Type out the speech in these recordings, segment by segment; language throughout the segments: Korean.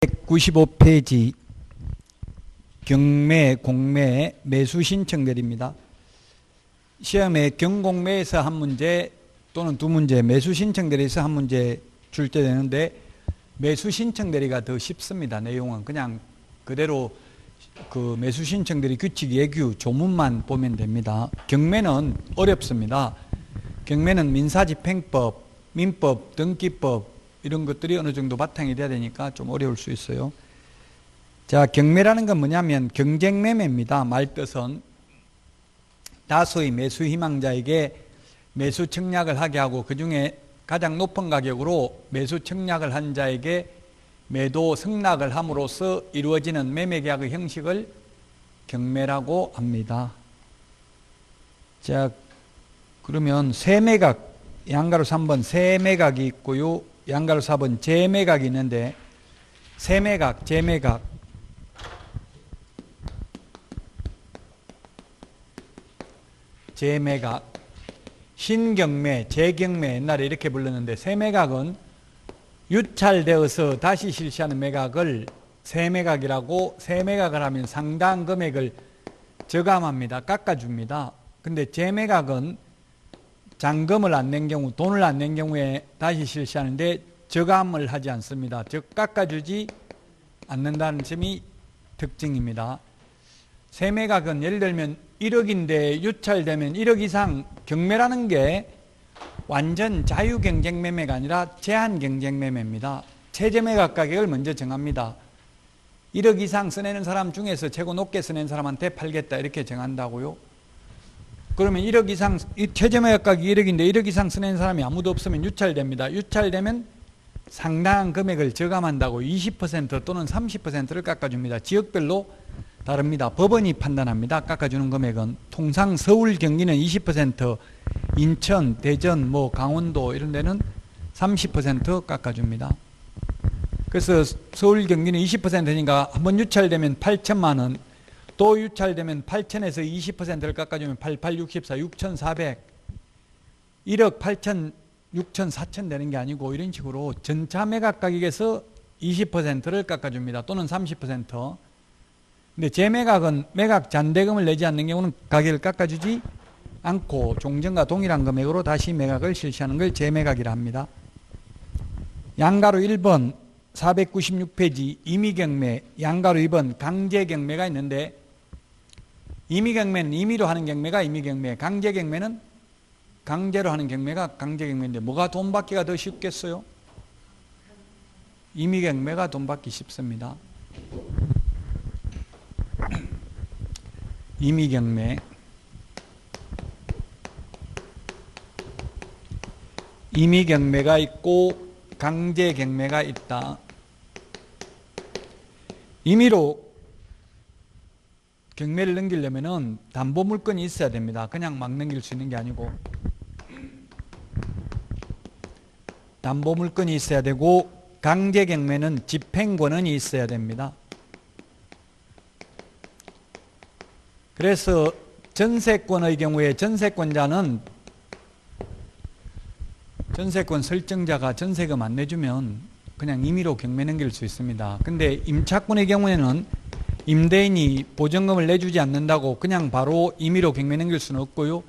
195페이지 경매, 공매, 매수 신청들입니다. 시험에 경공매에서 한 문제 또는 두 문제, 매수 신청대리에서 한 문제 출제되는데 매수 신청대리가 더 쉽습니다. 내용은 그냥 그대로 그 매수 신청대리 규칙 예규 조문만 보면 됩니다. 경매는 어렵습니다. 경매는 민사집행법, 민법, 등기법 이런 것들이 어느 정도 바탕이 돼야 되니까 좀 어려울 수 있어요. 자, 경매라는 건 뭐냐면 경쟁매매입니다. 말뜻은 다수의 매수 희망자에게 매수 청약을 하게 하고 그 중에 가장 높은 가격으로 매수 청약을 한 자에게 매도 승낙을 함으로써 이루어지는 매매계약의 형식을 경매라고 합니다. 자, 그러면 세매각, 양가로 3번 세매각이 있고요. 양가로 4번 재매각이 있는데 세매각, 재매각 재매각, 신경매, 재경매 옛날에 이렇게 불렀는데 세매각은 유찰되어서 다시 실시하는 매각을 세매각이라고 세매각을 하면 상당 금액을 저감합니다. 깎아줍니다. 근데 재매각은 잔금을 안 낸 경우, 돈을 안 낸 경우에 다시 실시하는데 저감을 하지 않습니다. 즉 깎아주지 않는다는 점이 특징입니다. 세매각은 예를 들면 1억인데 유찰되면 1억 이상 경매라는 게 완전 자유경쟁매매가 아니라 제한경쟁매매입니다. 최저매각 가격을 먼저 정합니다. 1억 이상 써내는 사람 중에서 최고 높게 써낸 사람한테 팔겠다 이렇게 정한다고요. 그러면 1억 이상, 최저매각 가격이 1억인데 1억 이상 써낸 사람이 아무도 없으면 유찰됩니다. 유찰되면 상당한 금액을 저감한다고 20% 또는 30%를 깎아줍니다. 지역별로 다릅니다. 법원이 판단합니다. 깎아주는 금액은. 통상 서울, 경기는 20%, 인천, 대전, 강원도 이런 데는 30% 깎아줍니다. 그래서 서울, 경기는 20%니까 한번 유찰되면 8천만 원, 또 유찰되면 8천에서 20%를 깎아주면 8864, 6400, 1억 8천, 6천, 4천 되는 게 아니고 이런 식으로 전차 매각 가격에서 20%를 깎아줍니다. 또는 30%. 근데 재매각은 매각 잔대금을 내지 않는 경우는 가격을 깎아주지 않고 종전과 동일한 금액으로 다시 매각을 실시하는 걸 재매각이라 합니다. 양가로 1번 496페이지 임의경매, 양가로 2번 강제경매가 있는데 임의경매는 임의로 하는 경매가 임의경매, 강제경매는 강제로 하는 경매가 강제경매인데 뭐가 돈 받기가 더 쉽겠어요? 임의경매가 돈 받기 쉽습니다. 임의경매, 임의경매가 있고 강제경매가 있다. 임의로 경매를 넘기려면 담보물건이 있어야 됩니다. 그냥 막 넘길 수 있는 게 아니고 담보물건이 있어야 되고 강제경매는 집행권한이 있어야 됩니다. 그래서 전세권의 경우에 전세권자는 전세권 설정자가 전세금 안 내주면 그냥 임의로 경매 넘길 수 있습니다. 근데 임차권의 경우에는 임대인이 보증금을 내주지 않는다고 그냥 바로 임의로 경매 넘길 수는 없고요.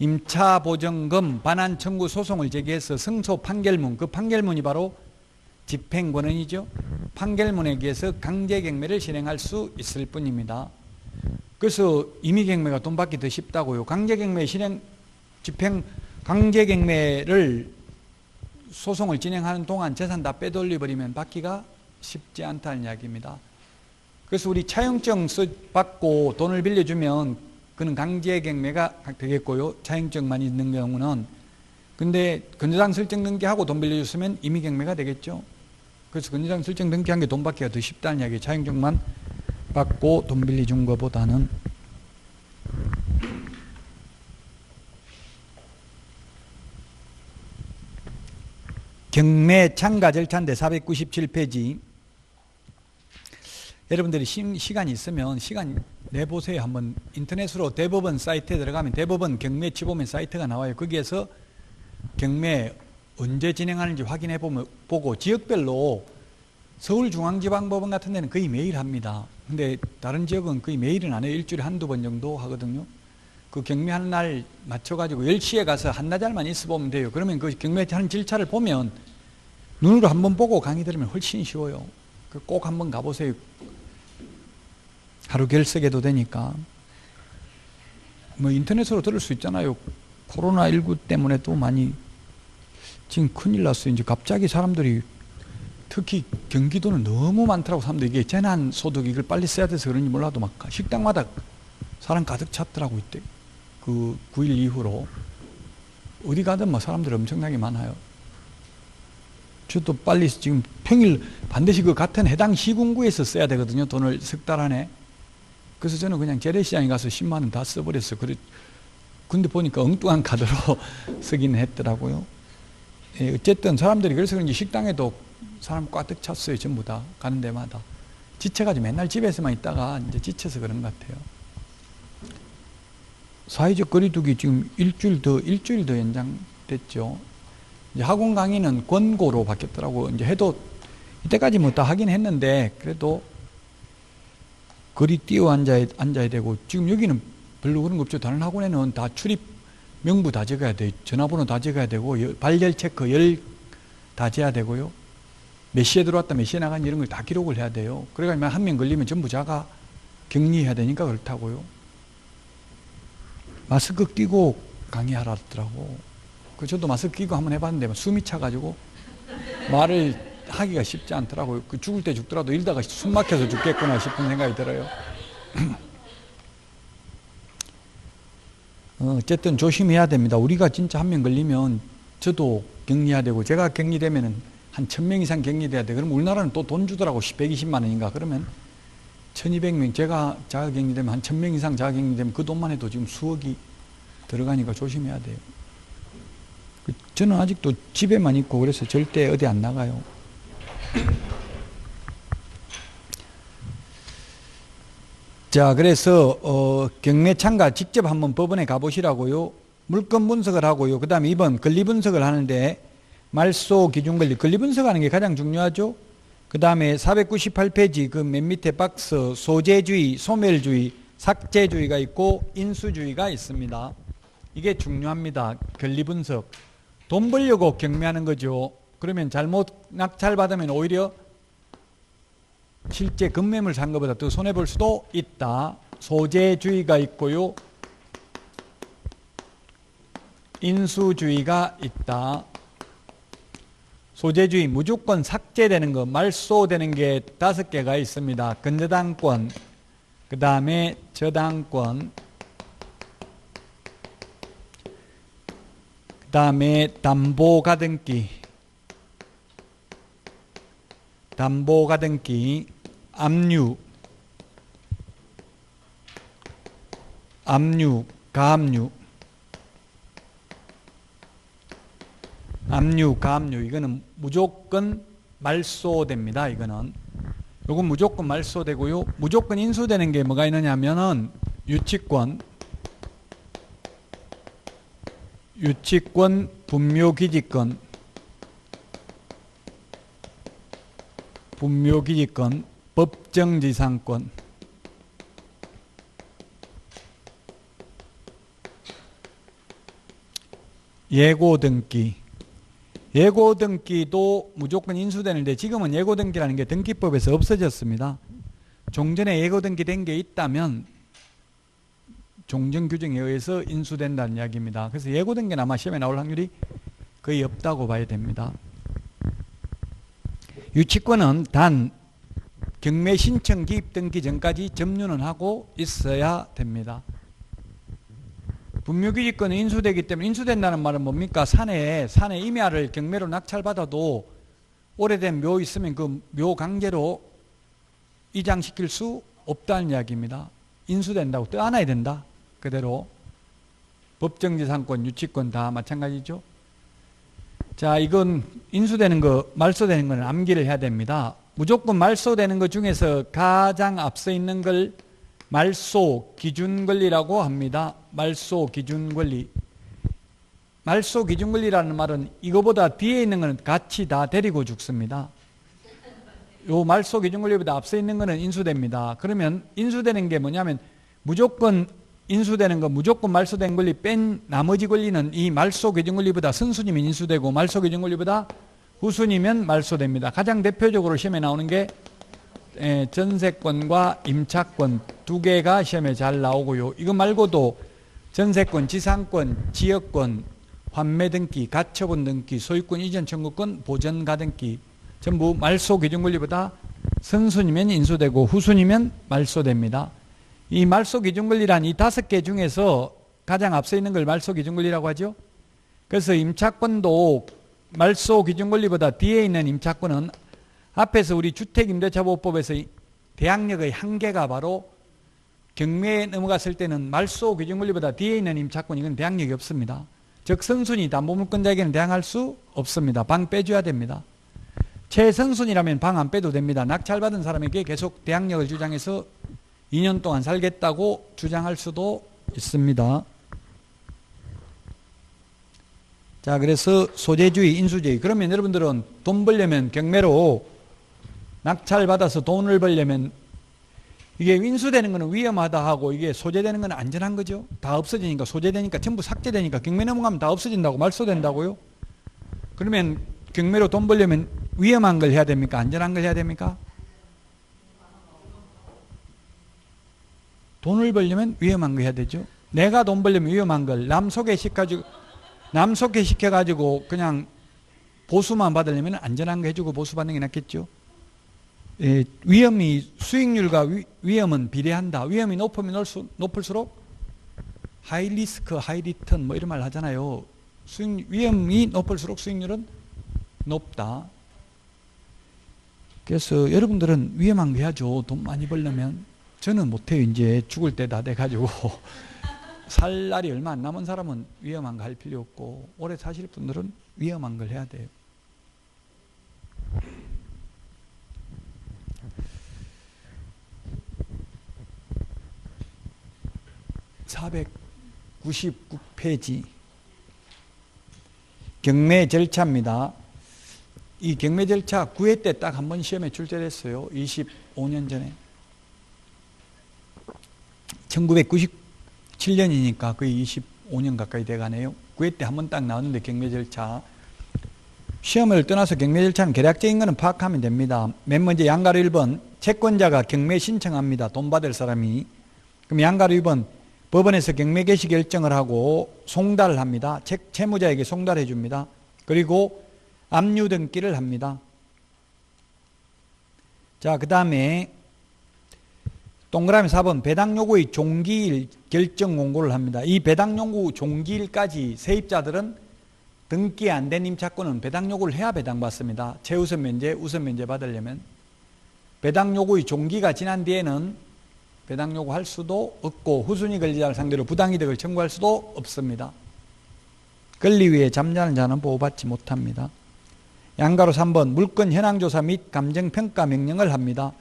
임차보증금 반환 청구 소송을 제기해서 승소 판결문, 그 판결문이 바로 집행권한이죠. 판결문에 의해서 강제경매를 실행할 수 있을 뿐입니다. 그래서 임의경매가 돈 받기 더 쉽다고요. 강제경매 실행, 강제경매를 소송을 진행하는 동안 재산 다 빼돌려버리면 받기가 쉽지 않다는 이야기입니다. 그래서 우리 차용증 받고 돈을 빌려주면 그는 강제경매가 되겠고요. 차용증만 있는 경우는. 근데 건조장 설정 등기하고 돈 빌려줬으면 임의경매가 되겠죠. 그래서 건조장 설정 등기한 게 돈 받기가 더 쉽다는 이야기. 차용증만 받고 돈 빌려준 것보다는. 경매 참가 절차인데 497페이지. 여러분들이 시간이 있으면 시간 내보세요. 한번 인터넷으로 대법원 사이트에 들어가면 대법원 경매 치보면 사이트가 나와요. 거기에서 경매 언제 진행하는지 확인해 보고 지역별로 서울중앙지방법원 같은 데는 거의 매일 합니다. 근데 다른 지역은 거의 매일은 안 해요. 일주일에 한두 번 정도 하거든요. 그 경매하는 날 맞춰가지고 10시에 가서 한나절만 있어 보면 돼요. 그러면 그 경매하는 절차를 보면 눈으로 한번 보고 강의 들으면 훨씬 쉬워요. 꼭 한번 가보세요. 하루 결석해도 되니까. 뭐 인터넷으로 들을 수 있잖아요. 코로나19 때문에 또 많이 지금 큰일 났어요. 이제 갑자기 사람들이 특히 경기도는 너무 많더라고. 사람들이 이게 재난소득 이걸 빨리 써야 돼서 그런지 몰라도 막 식당마다 사람 가득 찼더라고 이때. 그 9일 이후로 어디 가든 뭐 사람들 엄청나게 많아요. 저도 빨리 지금 평일 반드시 그 같은 해당 시군구에서 써야 되거든요. 돈을 석 달 안에. 그래서 저는 그냥 재래시장에 가서 10만 원 다 써버렸어요. 근데 보니까 엉뚱한 카드로 쓰긴 했더라고요. 예, 어쨌든 사람들이 그래서 그런지 식당에도 사람 가득 찼어요. 전부 다 가는 데마다. 지쳐가지고 맨날 집에서만 있다가 이제 지쳐서 그런 것 같아요. 사회적 거리두기 지금 일주일 더 연장됐죠. 이제 학원 강의는 권고로 바뀌었더라고. 이제 해도 이때까지 뭐 다 하긴 했는데 그래도 거리 뛰어 앉아야 되고 지금 여기는 별로 그런 거 없죠. 다른 학원에는 다 출입 명부 다 적어야 돼. 전화번호 다 적어야 되고 발열 체크 열 다 재야 되고요. 몇 시에 들어왔다 몇 시에 나간 이런 걸 다 기록을 해야 돼요. 그래가지고 한 명 걸리면 전부 자가 격리해야 되니까 그렇다고요. 마스크 끼고 강의하라 하더라고. 저도 마스크 끼고 한번 해봤는데 숨이 차가지고 말을 하기가 쉽지 않더라고요. 죽을 때 죽더라도 이러다가 숨 막혀서 죽겠구나 싶은 생각이 들어요. 어쨌든 조심해야 됩니다. 우리가 진짜 한 명 걸리면 저도 격리해야 되고 제가 격리되면은 한 1000명 이상 격리돼야 돼. 그럼 우리나라는 또 돈 주더라고. 120만 원인가. 그러면 1200명 제가 자가격리되면 한 1000명 이상 자가격리되면 그 돈만 해도 지금 수억이 들어가니까 조심해야 돼요. 저는 아직도 집에만 있고 그래서 절대 어디 안 나가요. 자, 그래서 경매 참가 직접 한번 법원에 가보시라고요. 물건 분석을 하고요. 그 다음에 이번 권리 분석을 하는데 말소 기준 권리, 권리 분석하는 게 가장 중요하죠. 그 다음에 498페이지 그 맨 밑에 박스 소재주의, 소멸주의, 삭제주의가 있고 인수주의가 있습니다. 이게 중요합니다. 권리 분석. 돈 벌려고 경매하는 거죠. 그러면 잘못 낙찰받으면 오히려 실제 급매물 산 것보다 더 손해볼 수도 있다. 소재주의가 있고요. 인수주의가 있다. 소재주의 무조건 삭제되는 거, 말소되는 게 5개가 있습니다. 근저당권, 그 다음에 저당권, 그 다음에 담보가등기, 압류, 가압류, 가압류. 이거는 무조건 말소됩니다. 이거는. 요건 무조건 말소되고요. 무조건 인수되는 게 뭐가 있느냐면은 유치권, 분묘기지권, 법정지상권, 예고등기. 예고등기도 무조건 인수되는데 지금은 예고등기라는 게 등기법에서 없어졌습니다. 종전에 예고등기 된 게 있다면 종전규정에 의해서 인수된다는 이야기입니다. 그래서 예고등기는 아마 시험에 나올 확률이 거의 없다고 봐야 됩니다. 유치권은 단 경매 신청 기입 등기 전까지 점유는 하고 있어야 됩니다. 분묘기지권은 인수되기 때문에 인수된다는 말은 뭡니까? 산에 임야를 경매로 낙찰받아도 오래된 묘 있으면 그 묘 강제로 이장시킬 수 없다는 이야기입니다. 인수된다고 떠안아야 된다. 그대로. 법정지상권, 유치권 다 마찬가지죠. 자, 이건 인수되는 거, 말소되는 거는 암기를 해야 됩니다. 무조건 말소되는 것 중에서 가장 앞서 있는 걸 말소 기준권리라고 합니다. 말소 기준권리. 말소 기준권리라는 말은 이거보다 뒤에 있는 것은 같이 다 데리고 죽습니다. 요 말소 기준 권리보다 앞서 있는 거는 인수됩니다. 그러면 인수되는 게 뭐냐면 무조건 인수되는 거 무조건 말소된 권리 뺀 나머지 권리는 이 말소 기준 권리보다 선순위면 인수되고 말소 기준 권리보다 후순위면 말소됩니다. 가장 대표적으로 시험에 나오는 게 전세권과 임차권 두 개가 시험에 잘 나오고요. 이거 말고도 전세권, 지상권, 지역권, 환매 등기, 가처분 등기, 소유권 이전 청구권, 보전 가등기 전부 말소 기준 권리보다 선순위면 인수되고 후순위면 말소됩니다. 이 말소 기준 권리란 이 5개 중에서 가장 앞서 있는 걸 말소 기준 권리라고 하죠. 그래서 임차권도 말소 기준 권리보다 뒤에 있는 임차권은 앞에서 우리 주택임대차보호법에서 대항력의 한계가 바로 경매에 넘어갔을 때는 말소 기준 권리보다 뒤에 있는 임차권 이건 대항력이 없습니다. 즉 선순위 담보물권자에게는 대항할 수 없습니다. 방 빼줘야 됩니다. 최선순위라면 방 안 빼도 됩니다. 낙찰받은 사람에게 계속 대항력을 주장해서 2년 동안 살겠다고 주장할 수도 있습니다. 자, 그래서 소재주의, 인수주의. 그러면 여러분들은 돈 벌려면 경매로 낙찰받아서 돈을 벌려면 이게 인수되는 거는 위험하다 하고 이게 소재되는 건 안전한 거죠. 다 없어지니까 소재되니까 전부 삭제되니까 경매 넘어가면 다 없어진다고 말소된다고요. 그러면 경매로 돈 벌려면 위험한 걸 해야 됩니까? 안전한 걸 해야 됩니까? 돈을 벌려면 위험한 거 해야 되죠. 내가 돈 벌려면 위험한 걸 남 소개시켜가지고 그냥 보수만 받으려면 안전한 거 해주고 보수 받는 게 낫겠죠. 위험이 수익률과 위험은 비례한다. 위험이 높으면 높을수록 하이 리스크, 하이 리턴 뭐 이런 말 하잖아요. 위험이 높을수록 수익률은 높다. 그래서 여러분들은 위험한 거 해야죠. 돈 많이 벌려면. 저는 못해요. 이제 죽을 때 다 돼가지고 살 날이 얼마 안 남은 사람은 위험한 거 할 필요 없고 오래 사실 분들은 위험한 걸 해야 돼요. (499페이지) 경매 절차입니다. 이 경매 절차 9회 때 딱 한 번 시험에 출제됐어요. 25년 전에. 1997년이니까 거의 25년 가까이 돼가네요. 9회 때 한 번 딱 나왔는데 경매 절차. 시험을 떠나서 경매 절차는 계략적인 거는 파악하면 됩니다. 맨 먼저 양가로 1번 채권자가 경매 신청합니다. 돈 받을 사람이. 그럼 양가로 2번 법원에서 경매 개시 결정을 하고 송달을 합니다. 채무자에게 송달해 줍니다. 그리고 압류 등기를 합니다. 자, 그 다음에 동그라미 4번 배당 요구의 종기일 결정 공고를 합니다. 이 배당 요구 종기일까지 세입자들은 등기 안 된 임차권은 배당 요구를 해야 배당받습니다. 최우선 면제, 우선 면제 받으려면. 배당 요구의 종기가 지난 뒤에는 배당 요구할 수도 없고 후순위 권리자를 상대로 부당이득을 청구할 수도 없습니다. 권리 위에 잠자는 자는 보호받지 못합니다. 양가로 3번 물권 현황조사 및 감정평가 명령을 합니다.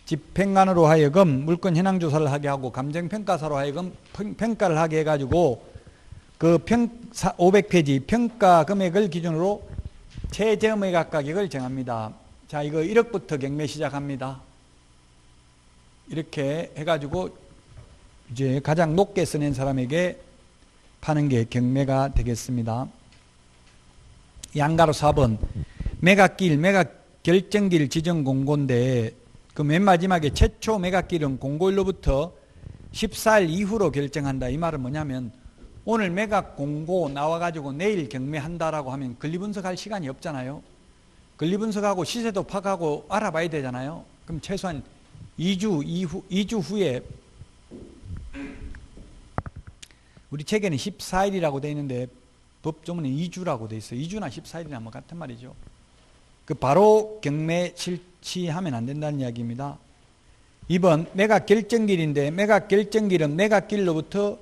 집행관으로 하여금 물권 현황조사를 하게 하고 감정평가사로 하여금 평가를 하게 해가지고 그 500페이지 평가 금액을 기준으로 최저매각 가격을 정합니다. 자, 이거 1억부터 경매 시작합니다. 이렇게 해가지고 이제 가장 높게 써낸 사람에게 파는 게 경매가 되겠습니다. 양가로 4번 매각기일, 매각 결정기일 지정 공고인데 그 맨 마지막에 최초 매각기일은 공고일로부터 14일 이후로 결정한다. 이 말은 뭐냐면 오늘 매각 공고 나와가지고 내일 경매한다라고 하면 권리분석할 시간이 없잖아요. 권리분석하고 시세도 파악하고 알아봐야 되잖아요. 그럼 최소한 2주 후에 우리 책에는 14일이라고 되어 있는데 법조문에 2주라고 되어 있어요. 2주나 14일이나 뭐 같은 말이죠. 그 바로 경매 실시하면 안 된다는 이야기입니다. 2번 매각 결정기일인데 매각 결정기일은 매각기일로부터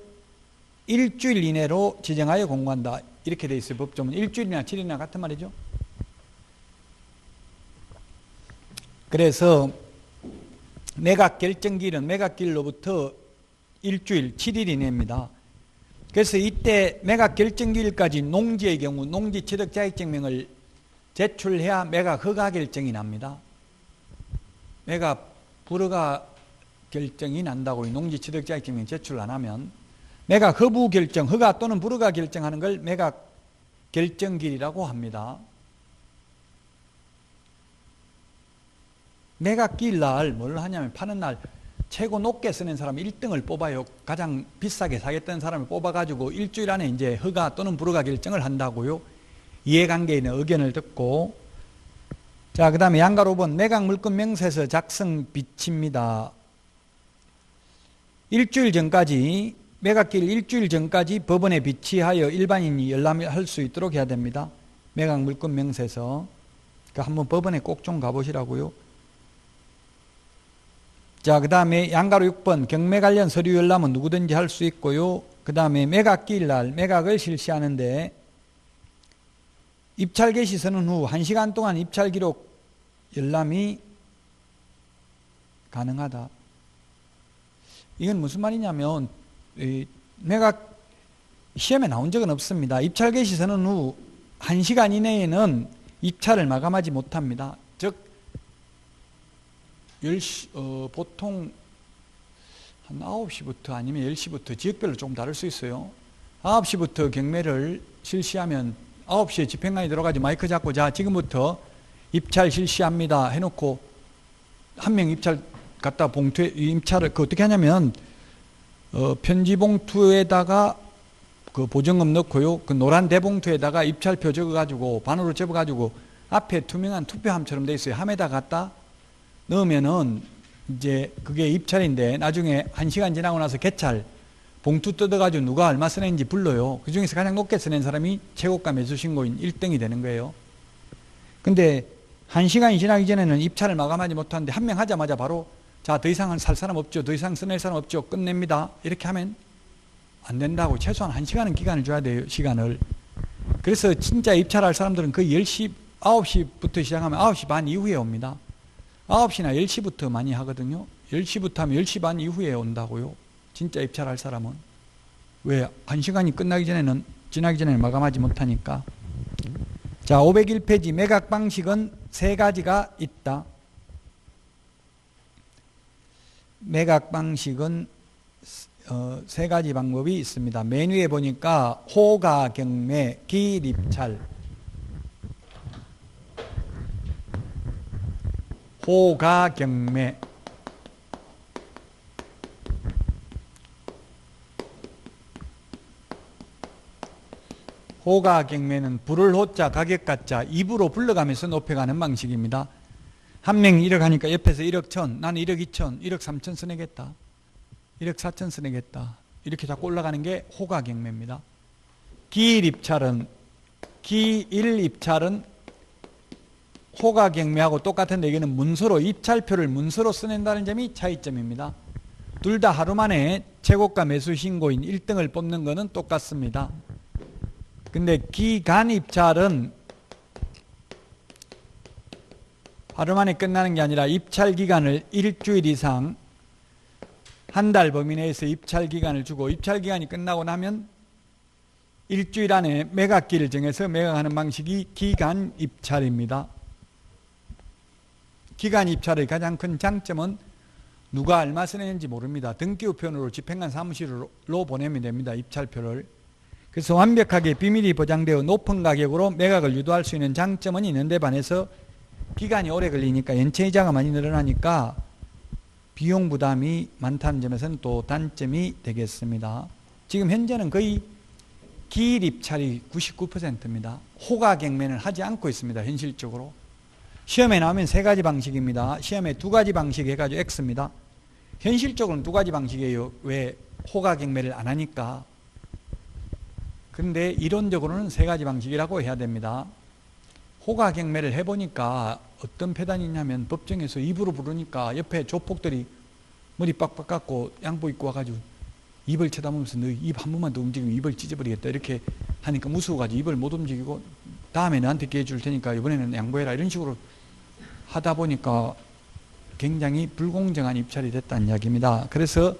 일주일 이내로 지정하여 공고한다. 이렇게 되어 있어요. 법조문. 일주일이나 7일이나 같은 말이죠. 그래서 매각 결정기일은 매각기일로부터 일주일 7일 이내입니다. 그래서 이때 매각 결정기일까지 농지의 경우 농지 취득 자격증명을 제출해야 매각 허가 결정이 납니다. 매각 불허가 결정이 난다고요. 농지취득자격증명 제출 안 하면 매각 허부 결정, 허가 또는 불허가 결정하는 걸 매각 결정기일이라고 합니다. 매각기일 날 뭘 하냐면 파는 날 최고 높게 쓰는 사람 1등을 뽑아요. 가장 비싸게 사겠다는 사람을 뽑아가지고 일주일 안에 이제 허가 또는 불허가 결정을 한다고요. 이해관계에 있는 의견을 듣고. 자, 그 다음에 양가 5번 매각 물건 명세서 작성 비치입니다. 일주일 전까지 매각기일 일주일 전까지 법원에 비치하여 일반인이 열람할 수 있도록 해야 됩니다. 매각 물건 명세서. 그러니까 한번 법원에 꼭 좀 가보시라고요. 자, 그 다음에 양가로 6번 경매 관련 서류 열람은 누구든지 할 수 있고요. 그 다음에 매각기일 날 매각을 실시하는데 입찰 개시 선언 후 1시간 동안 입찰 기록 열람이 가능하다. 이건 무슨 말이냐면 매각 시험에 나온 적은 없습니다. 입찰 개시 선언 후 1시간 이내에는 입찰을 마감하지 못합니다. 즉 보통 한 9시부터 아니면 10시부터 지역별로 조금 다를 수 있어요. 9시부터 경매를 실시하면 9시에 집행관이 들어가지 마이크 잡고 자 지금부터 입찰 실시합니다 해놓고 한 명 입찰 갖다 봉투에 입찰을 어떻게 하냐면 편지 봉투에다가 그 보증금 넣고요. 그 노란 대봉투에다가 입찰표 적어가지고 반으로 접어가지고 앞에 투명한 투표함처럼 돼 있어요. 함에다 갖다 넣으면은 이제 그게 입찰인데 나중에 1시간 지나고 나서 개찰 봉투 뜯어가지고 누가 얼마 써냈는지 불러요. 그 중에서 가장 높게 써낸 사람이 최고가 매수 신고인 1등이 되는 거예요. 근데 1시간이 지나기 전에는 입찰을 마감하지 못하는데 한 명 하자마자 바로 자, 더 이상 살 사람 없죠. 더 이상 써낼 사람 없죠. 끝냅니다. 이렇게 하면 안 된다고. 최소한 1시간은 기간을 줘야 돼요. 시간을. 그래서 진짜 입찰할 사람들은 거의 10시, 9시부터 시작하면 9시 반 이후에 옵니다. 9시나 10시부터 많이 하거든요. 10시부터 하면 10시 반 이후에 온다고요. 진짜 입찰할 사람은. 왜? 1시간이 지나기 전에는 마감하지 못하니까. 자, 501페이지 매각 방식은 3가지가 있다. 매각 방식은 3가지 방법이 있습니다. 메뉴에 보니까 호가 경매, 기일 입찰, 호가 경매, 호가 경매는 불을 호자 가격 가자 입으로 불러가면서 높여가는 방식입니다. 한 명이 1억 하니까 옆에서 1억 1천, 나는 1억 2천, 1억 3천 써내겠다. 1억 4천 써내겠다. 이렇게 자꾸 올라가는 게 호가 경매입니다. 기일 입찰은 호가 경매하고 똑같은데 이거는 문서로 입찰표를 문서로 써낸다는 점이 차이점입니다. 둘 다 하루 만에 최고가 매수 신고인 1등을 뽑는 것은 똑같습니다. 근데 기간 입찰은 하루 만에 끝나는 게 아니라 입찰 기간을 일주일 이상 한 달 범위 내에서 입찰 기간을 주고 입찰 기간이 끝나고 나면 일주일 안에 매각기를 정해서 매각하는 방식이 기간 입찰입니다. 기간 입찰의 가장 큰 장점은 누가 얼마 써냈는지 모릅니다. 등기우편으로 집행관 사무실로 보내면 됩니다. 입찰표를. 그래서 완벽하게 비밀이 보장되어 높은 가격으로 매각을 유도할 수 있는 장점은 있는데 반해서 기간이 오래 걸리니까 연체이자가 많이 늘어나니까 비용 부담이 많다는 점에서는 또 단점이 되겠습니다. 지금 현재는 거의 기일 입찰이 99%입니다. 호가 경매는 하지 않고 있습니다. 현실적으로. 시험에 나오면 3가지 방식입니다. 시험에 2가지 방식 해가지고 X입니다. 현실적으로는 2가지 방식이에요. 왜? 호가 경매를 안 하니까. 근데 이론적으로는 3가지 방식이라고 해야 됩니다. 호가 경매를 해보니까 어떤 폐단이 있냐면 법정에서 입으로 부르니까 옆에 조폭들이 머리 빡빡 깎고 양복 입고 와가지고 입을 쳐다보면서 너 입 한 번만 더 움직이면 입을 찢어버리겠다 이렇게 하니까 무서워가지고 입을 못 움직이고 다음에 너한테 기회 줄 테니까 이번에는 양보해라 이런 식으로 하다 보니까 굉장히 불공정한 입찰이 됐다는 이야기입니다. 그래서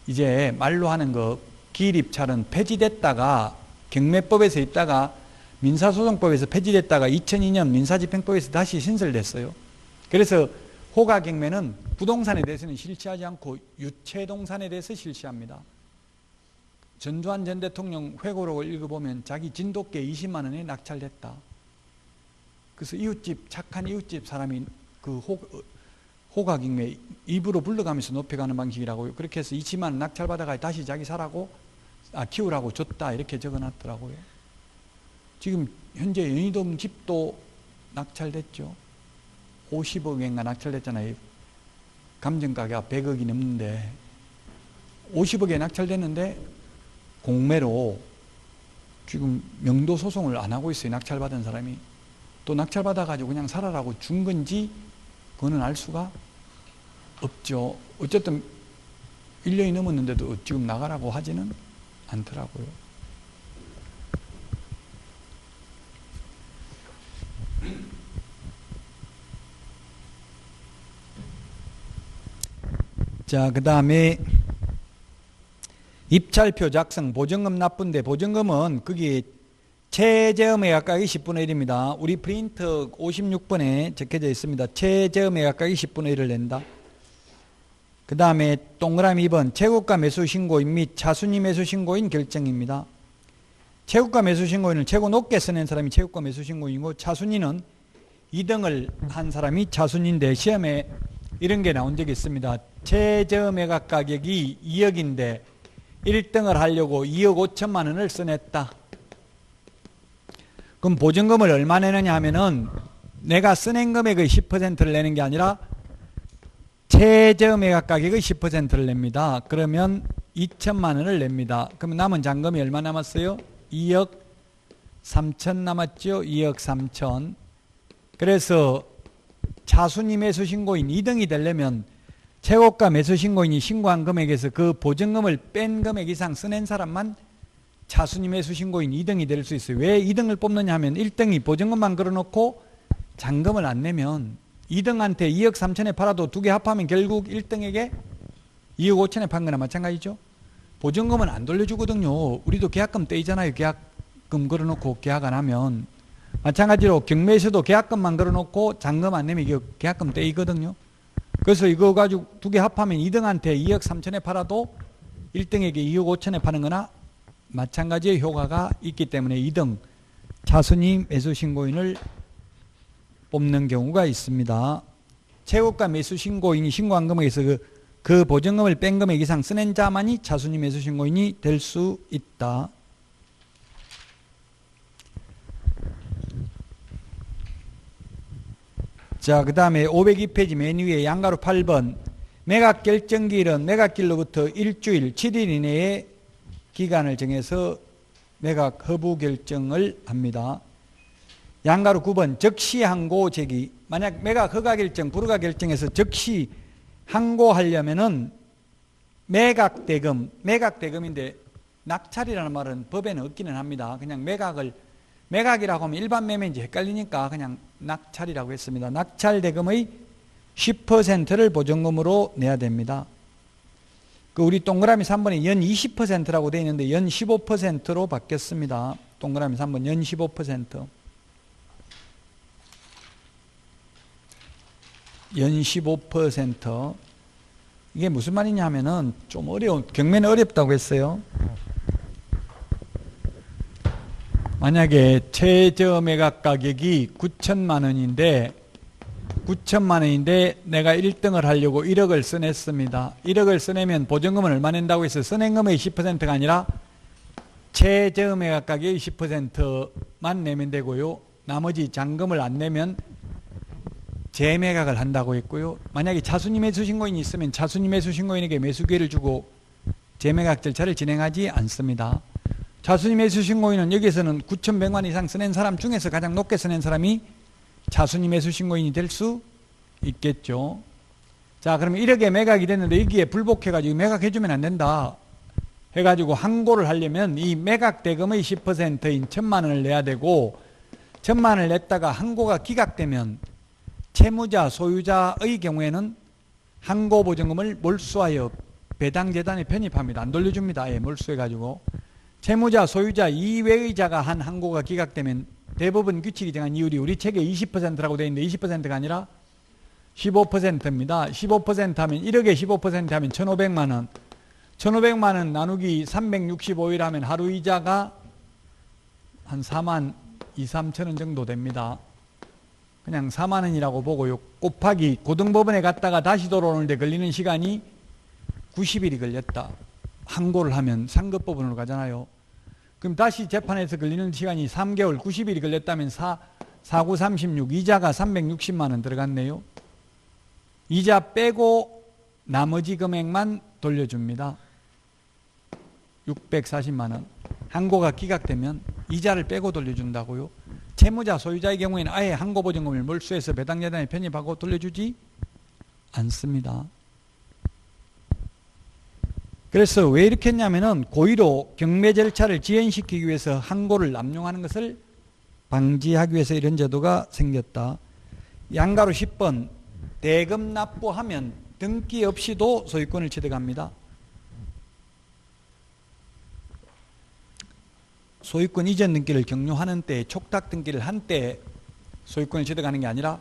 이제 말로 하는 거 기일 입찰은 폐지됐다가 경매법에서 있다가 민사소송법에서 폐지됐다가 2002년 민사집행법에서 다시 신설됐어요. 그래서 호가경매는 부동산에 대해서는 실시하지 않고 유체동산에 대해서 실시합니다. 전두환 전 대통령 회고록을 읽어보면 자기 진돗개 20만 원에 낙찰됐다. 그래서 이웃집, 착한 이웃집 사람이 그 호가경매 입으로 불러가면서 높여가는 방식이라고요. 그렇게 해서 20만 원 낙찰받아가 다시 자기 키우라고 줬다. 이렇게 적어놨더라고요. 지금 현재 연희동 집도 낙찰됐죠. 50억인가 낙찰됐잖아요. 감정가가 100억이 넘는데 50억에 낙찰됐는데 공매로 지금 명도 소송을 안 하고 있어요. 낙찰받은 사람이. 또 낙찰받아가지고 그냥 살아라고 준 건지 그거는 알 수가 없죠. 어쨌든 1년이 넘었는데도 지금 나가라고 하지는 않더라고요. 자, 그 다음에 입찰표 작성, 보증금 납부인데 보증금은 거기 최저음에 각각이 10분의 1입니다. 우리 프린트 56번에 적혀져 있습니다. 최저음에 각각이 10분의 1을 낸다. 그 다음에 동그라미 2번 최고가 매수 신고인 및 차순위 매수 신고인 결정입니다. 최고가 매수 신고인을 최고 높게 써낸 사람이 최고가 매수 신고인이고 차순위는 2등을 한 사람이 차순위인데 시험에 이런 게 나온 적이 있습니다. 최저매각 가격이 2억인데 1등을 하려고 2억 5천만 원을 써냈다. 그럼 보증금을 얼마 내느냐 하면은 내가 써낸 금액의 10%를 내는 게 아니라 최저매각 가격의 10%를 냅니다. 그러면 2천만 원을 냅니다. 그럼 남은 잔금이 얼마 남았어요? 2억 3천 남았죠? 2억 3천. 그래서 차순위 매수 신고인 2등이 되려면 최고가 매수 신고인이 신고한 금액에서 그 보증금을 뺀 금액 이상 써낸 사람만 차순위 매수 신고인 2등이 될 수 있어요. 왜 2등을 뽑느냐 하면 1등이 보증금만 걸어놓고 잔금을 안 내면 2등한테 2억 3천에 팔아도 두 개 합하면 결국 1등에게 2억 5천에 판 거나 마찬가지죠. 보증금은 안 돌려주거든요. 우리도 계약금 떼이잖아요. 계약금 걸어놓고 계약 안 하면. 마찬가지로 경매에서도 계약금만 걸어놓고 잔금 안 내면 이게 계약금 떼이거든요. 그래서 이거 가지고 두 개 합하면 2등한테 2억 3천에 팔아도 1등에게 2억 5천에 파는 거나 마찬가지의 효과가 있기 때문에 2등 차순위 매수 신고인을 뽑는 경우가 있습니다. 최고가 매수 신고인이 신고한 금액에서 그 보증금을 뺀 금액 이상 써낸 자만이 차순위 매수 신고인이 될 수 있다. 자, 그 다음에 502페이지 맨 위에 양가로 8번 매각 결정기일은 매각일로부터 일주일 7일 이내에 기간을 정해서 매각 허부 결정을 합니다. 양가로 9번 즉시 항고 제기. 만약 매각 허가 결정, 불허가 결정해서 즉시 항고하려면은 매각대금인데 낙찰이라는 말은 법에는 없기는 합니다. 그냥 매각이라고 하면 일반 매매인지 헷갈리니까 그냥 낙찰이라고 했습니다. 낙찰 대금의 10%를 보증금으로 내야 됩니다. 그 우리 동그라미 3번에 연 20%라고 되어 있는데 연 15%로 바뀌었습니다. 동그라미 3번 연 15%. 연 15%. 이게 무슨 말이냐 하면은 좀 경매는 어렵다고 했어요. 만약에 최저 매각 가격이 9천만 원인데 내가 1등을 하려고 1억을 써냈습니다. 1억을 써내면 보증금은 얼마 낸다고 해서 써낸 금액의 10%가 아니라 최저 매각 가격의 10%만 내면 되고요. 나머지 잔금을 안 내면 재매각을 한다고 했고요. 만약에 차순위 매수 신고인이 있으면 차순위 매수 신고인에게 매수 기회를 주고 재매각 절차를 진행하지 않습니다. 차순위 매수 신고인은 여기에서는 9,100만 이상 써낸 사람 중에서 가장 높게 써낸 사람이 차순위 매수 신고인이 될 수 있겠죠. 자, 그러면 1억에 매각이 됐는데 여기에 불복해가지고 매각해주면 안 된다 해가지고 항고를 하려면 이 매각 대금의 10%인 1,000만 원을 내야 되고 1,000만 원을 냈다가 항고가 기각되면 채무자, 소유자의 경우에는 항고 보증금을 몰수하여 배당재단에 편입합니다. 안 돌려줍니다. 예, 몰수해가지고. 채무자, 소유자 이외의 자가 한 항고가 기각되면 대법원 규칙이 정한 이율이 우리 책에 20%라고 되어 있는데 20%가 아니라 15%입니다. 15% 하면 1억에 15% 하면 1,500만 원. 1,500만 원 나누기 365일 하면 하루 이자가 한 4만 2, 3천 원 정도 됩니다. 그냥 4만 원이라고 보고요. 곱하기 고등법원에 갔다가 다시 돌아오는데 걸리는 시간이 90일이 걸렸다. 항고를 하면 상급법원으로 가잖아요. 그럼 다시 재판에서 걸리는 시간이 3개월 90일이 걸렸다면 4, 9, 36 이자가 360만 원 들어갔네요. 이자 빼고 나머지 금액만 돌려줍니다. 640만 원. 항고가 기각되면 이자를 빼고 돌려준다고요. 채무자 소유자의 경우에는 아예 항고보증금을 몰수해서 배당재단에 편입하고 돌려주지 않습니다. 그래서 왜 이렇게 했냐면은 고의로 경매 절차를 지연시키기 위해서 항고를 남용하는 것을 방지하기 위해서 이런 제도가 생겼다. 양가로 10번 대금 납부하면 등기 없이도 소유권을 취득합니다. 소유권 이전 등기를 격려하는 때 촉탁 등기를 한 때 소유권을 취득하는 게 아니라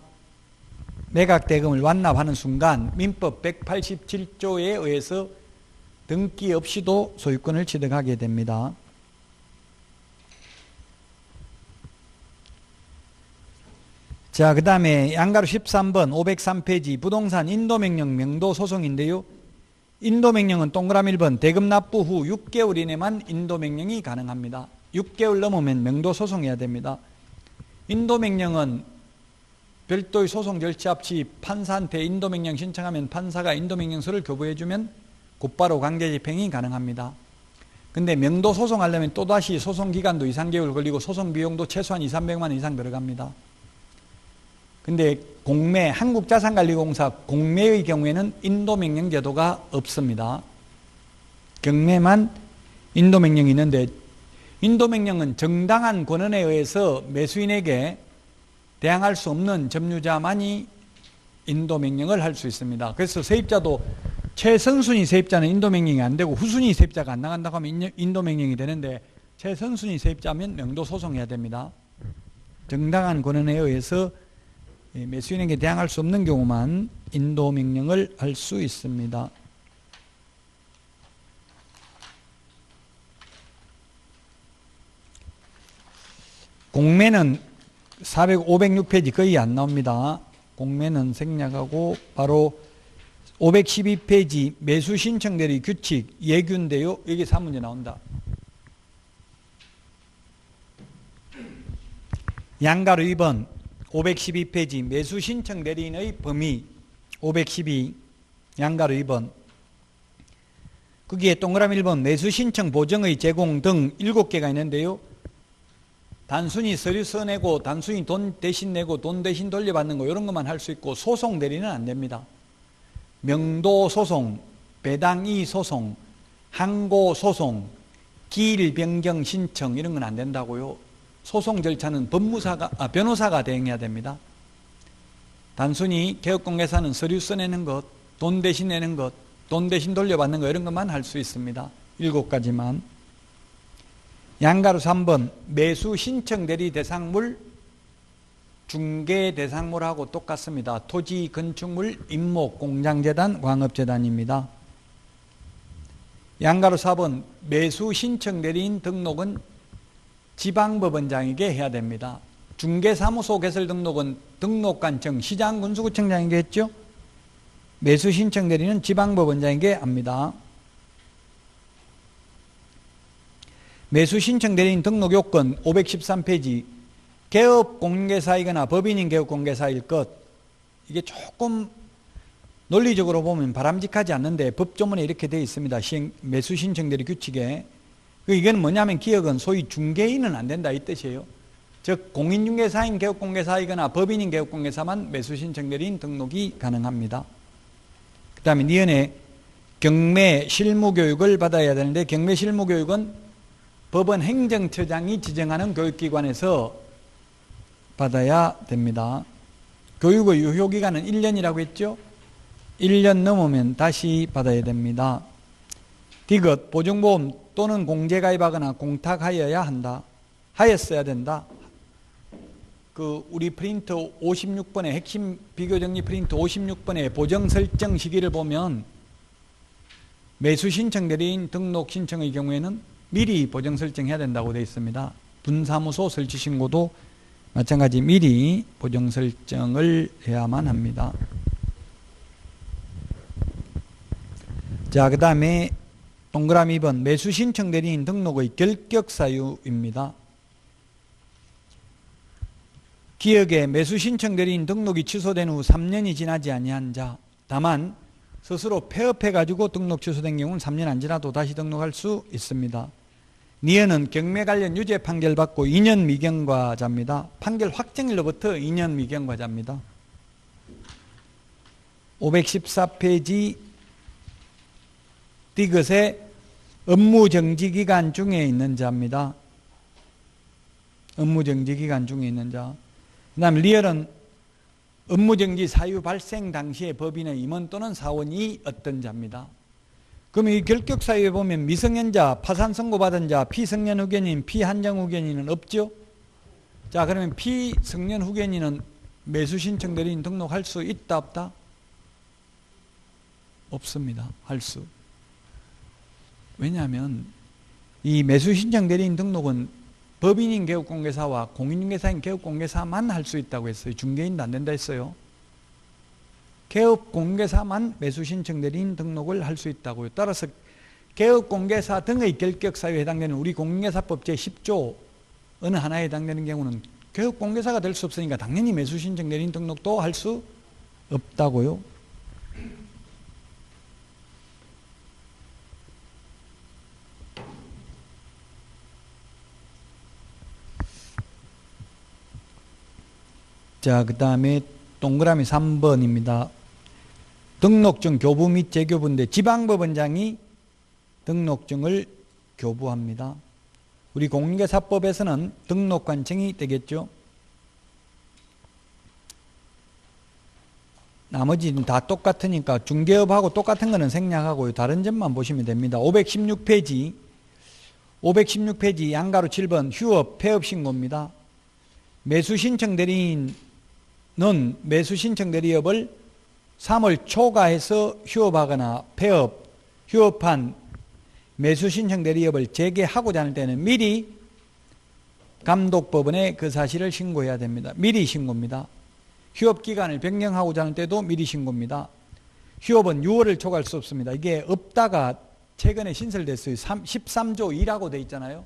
매각 대금을 완납하는 순간 민법 187조에 의해서 등기 없이도 소유권을 취득하게 됩니다. 자, 그 다음에 양가로 13번 503페이지 부동산 인도명령 명도소송인데요. 인도명령은 동그라미 1번 대금 납부 후 6개월 이내만 인도명령이 가능합니다. 6개월 넘으면 명도소송해야 됩니다. 인도명령은 별도의 소송 절차 없이 판사한테 인도명령 신청하면 판사가 인도명령서를 교부해주면 곧바로 강제집행이 가능합니다. 근데 명도소송 하려면 또다시 소송기간도 2, 3개월 걸리고 소송비용도 최소한 2, 300만 원 이상 들어갑니다. 근데 공매, 한국자산관리공사 공매의 경우에는 인도명령 제도가 없습니다. 경매만 인도명령이 있는데 인도명령은 정당한 권한에 의해서 매수인에게 대항할 수 없는 점유자만이 인도명령을 할 수 있습니다. 그래서 세입자도 최선순위 세입자는 인도명령이 안 되고 후순위 세입자가 안 나간다고 하면 인도명령이 되는데 최선순위 세입자면 명도소송해야 됩니다. 정당한 권한에 의해서 매수인에게 대항할 수 없는 경우만 인도명령을 할 수 있습니다. 공매는 506페이지 거의 안 나옵니다. 공매는 생략하고 바로 512페이지 매수신청 대리 규칙 예규인데요. 여기 3문제 나온다. 양가로 2번 512페이지 매수신청 대리인의 범위 512 양가로 2번 거기에 동그라미 1번 매수신청 보증의 제공 등 7개가 있는데요. 단순히 서류 써내고 단순히 돈 대신 내고 돈 대신 돌려받는 거 이런 것만 할 수 있고 소송 대리는 안 됩니다. 명도소송, 배당이소송, 항고소송, 기일 변경 신청 이런 건 안 된다고요. 소송 절차는 변호사가 대행해야 됩니다. 단순히 개업공개사는 서류 써내는 것, 돈 대신 내는 것, 돈 대신 돌려받는 거 이런 것만 할 수 있습니다. 7가지만. 양가로 3번 매수 신청 대리 대상물 중개 대상물하고 똑같습니다. 토지, 건축물, 임목, 공장재단, 광업재단입니다. 양가로 4번 매수 신청 대리인 등록은 지방법원장에게 해야 됩니다. 중개사무소 개설 등록은 등록관청 시장군수구청장에게 했죠. 매수 신청 대리는 지방법원장에게 합니다. 매수 신청 대리인 등록 요건 513페이지 개업공개사이거나 법인인 개업공개사일 것. 이게 조금 논리적으로 보면 바람직하지 않는데 법조문에 이렇게 되어 있습니다. 매수 신청 대리 규칙에. 이건 뭐냐면 기업은 소위 중개인은 안 된다 이 뜻이에요. 즉 공인중개사인 개업공개사이거나 법인인 개업공개사만 매수 신청 대리인 등록이 가능합니다. 그 다음에 니은에 경매 실무교육을 받아야 되는데 경매 실무교육은 법원 행정처장이 지정하는 교육기관에서 받아야 됩니다. 교육의 유효기간은 1년이라고 했죠. 1년 넘으면 다시 받아야 됩니다. 디귿 보증보험 또는 공제가입하거나 공탁하여야 한다. 하였어야 된다. 그 우리 프린터 56번의 핵심 비교정리 프린터 56번의 보정 설정 시기를 보면 매수 신청 대리인 등록 신청의 경우에는 미리 보정 설정해야 된다고 되어 있습니다. 분사무소 설치 신고도 마찬가지 미리 보정 설정을 해야만 합니다. 자, 그 다음에 동그라미 2번 매수 신청 대리인 등록의 결격 사유입니다. 기억에 매수 신청 대리인 등록이 취소된 후 3년이 지나지 아니한 자, 다만 스스로 폐업해 가지고 등록 취소된 경우는 3년 안 지나도 다시 등록할 수 있습니다. 니은은 경매 관련 유죄 판결 받고 2년 미경과자입니다. 판결 확정일로부터 2년 미경과자입니다. 514페이지 디귿의 업무정지기간 중에 있는 자입니다. 업무정지기간 중에 있는 자. 그 다음 리얼은 업무정지 사유 발생 당시에 법인의 임원 또는 사원이 어떤 자입니다. 그럼 이 결격 사유에 보면 미성년자, 파산 선고받은 자, 피성년 후견인, 피한정 후견인은 없죠? 자, 그러면 피성년 후견인은 매수 신청 대리인 등록할 수 있다, 없다? 없습니다. 할 수. 왜냐하면 이 매수 신청 대리인 등록은 법인인 개업공개사와 공인중개사인 개업공개사만 할 수 있다고 했어요. 중개인도 안 된다 했어요. 개업공개사만 매수신청 대리인 등록을 할 수 있다고요. 따라서 개업공개사 등의 결격사유에 해당되는 우리 공인중개사법 제10조 어느 하나에 해당되는 경우는 개업공개사가 될 수 없으니까 당연히 매수신청 대리인 등록도 할 수 없다고요. 자, 그 다음에 동그라미 3번입니다. 등록증 교부 및 재교부인데 지방법원장이 등록증을 교부합니다. 우리 공인중개사법에서는 등록관청이 되겠죠. 나머지는 다 똑같으니까 중개업하고 똑같은 거는 생략하고요. 다른 점만 보시면 됩니다. 516페이지 양가로 7번 휴업, 폐업 신고입니다. 매수신청 대리인은 매수신청 대리업을 3월 초과해서 휴업하거나 폐업, 휴업한 매수신청 대리업을 재개하고자 할 때는 미리 감독법원에 그 사실을 신고해야 됩니다. 미리 신고입니다. 휴업기간을 변경하고자 하는 때도 미리 신고입니다. 휴업은 6월을 초과할 수 없습니다. 이게 없다가 최근에 신설됐어요. 13조 2라고 돼 있잖아요.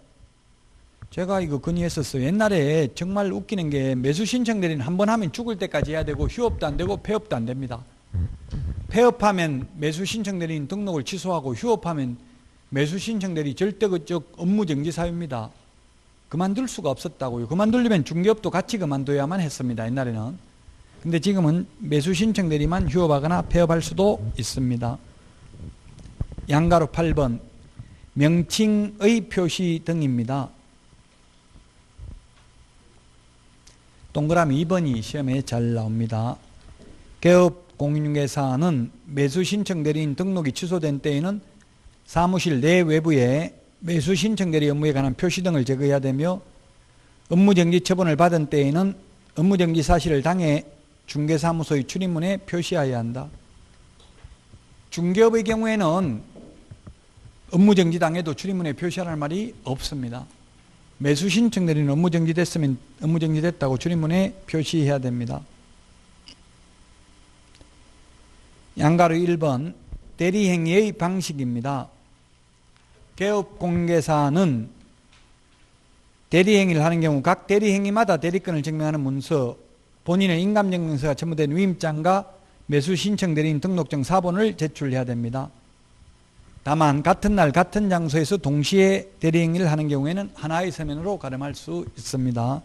제가 이거 건의했었어요. 옛날에 정말 웃기는 게 매수신청 대리는 한 번 하면 죽을 때까지 해야 되고 휴업도 안 되고 폐업도 안 됩니다. 폐업하면 매수신청 대리인 등록을 취소하고 휴업하면 매수신청 대리 절대적 업무정지 사유입니다. 그만둘 수가 없었다고요. 그만두려면 중개업도 같이 그만둬야만 했습니다. 옛날에는. 근데 지금은 매수신청 대리만 휴업하거나 폐업할 수도 있습니다. 양가로 8번 명칭의 표시 등입니다. 동그라미 2번이 시험에 잘 나옵니다. 개업 공인중개사는 매수신청 대리인 등록이 취소된 때에는 사무실 내 외부에 매수신청 대리 업무에 관한 표시 등을 제거해야 되며 업무정지 처분을 받은 때에는 업무정지 사실을 당해 중개사무소의 출입문에 표시해야 한다. 중개업의 경우에는 업무정지 당해도 출입문에 표시하라는 말이 없습니다. 매수신청 대리는 업무정지 됐으면 업무정지 됐다고 출입문에 표시해야 됩니다. 양가로 1번 대리행위의 방식입니다. 개업공개사는 대리행위를 하는 경우 각 대리행위마다 대리권을 증명하는 문서, 본인의 인감증명서가 첨부된 위임장과 매수신청 대리인 등록증 사본을 제출해야 됩니다. 다만 같은 날 같은 장소에서 동시에 대리행위를 하는 경우에는 하나의 서면으로 가름할 수 있습니다.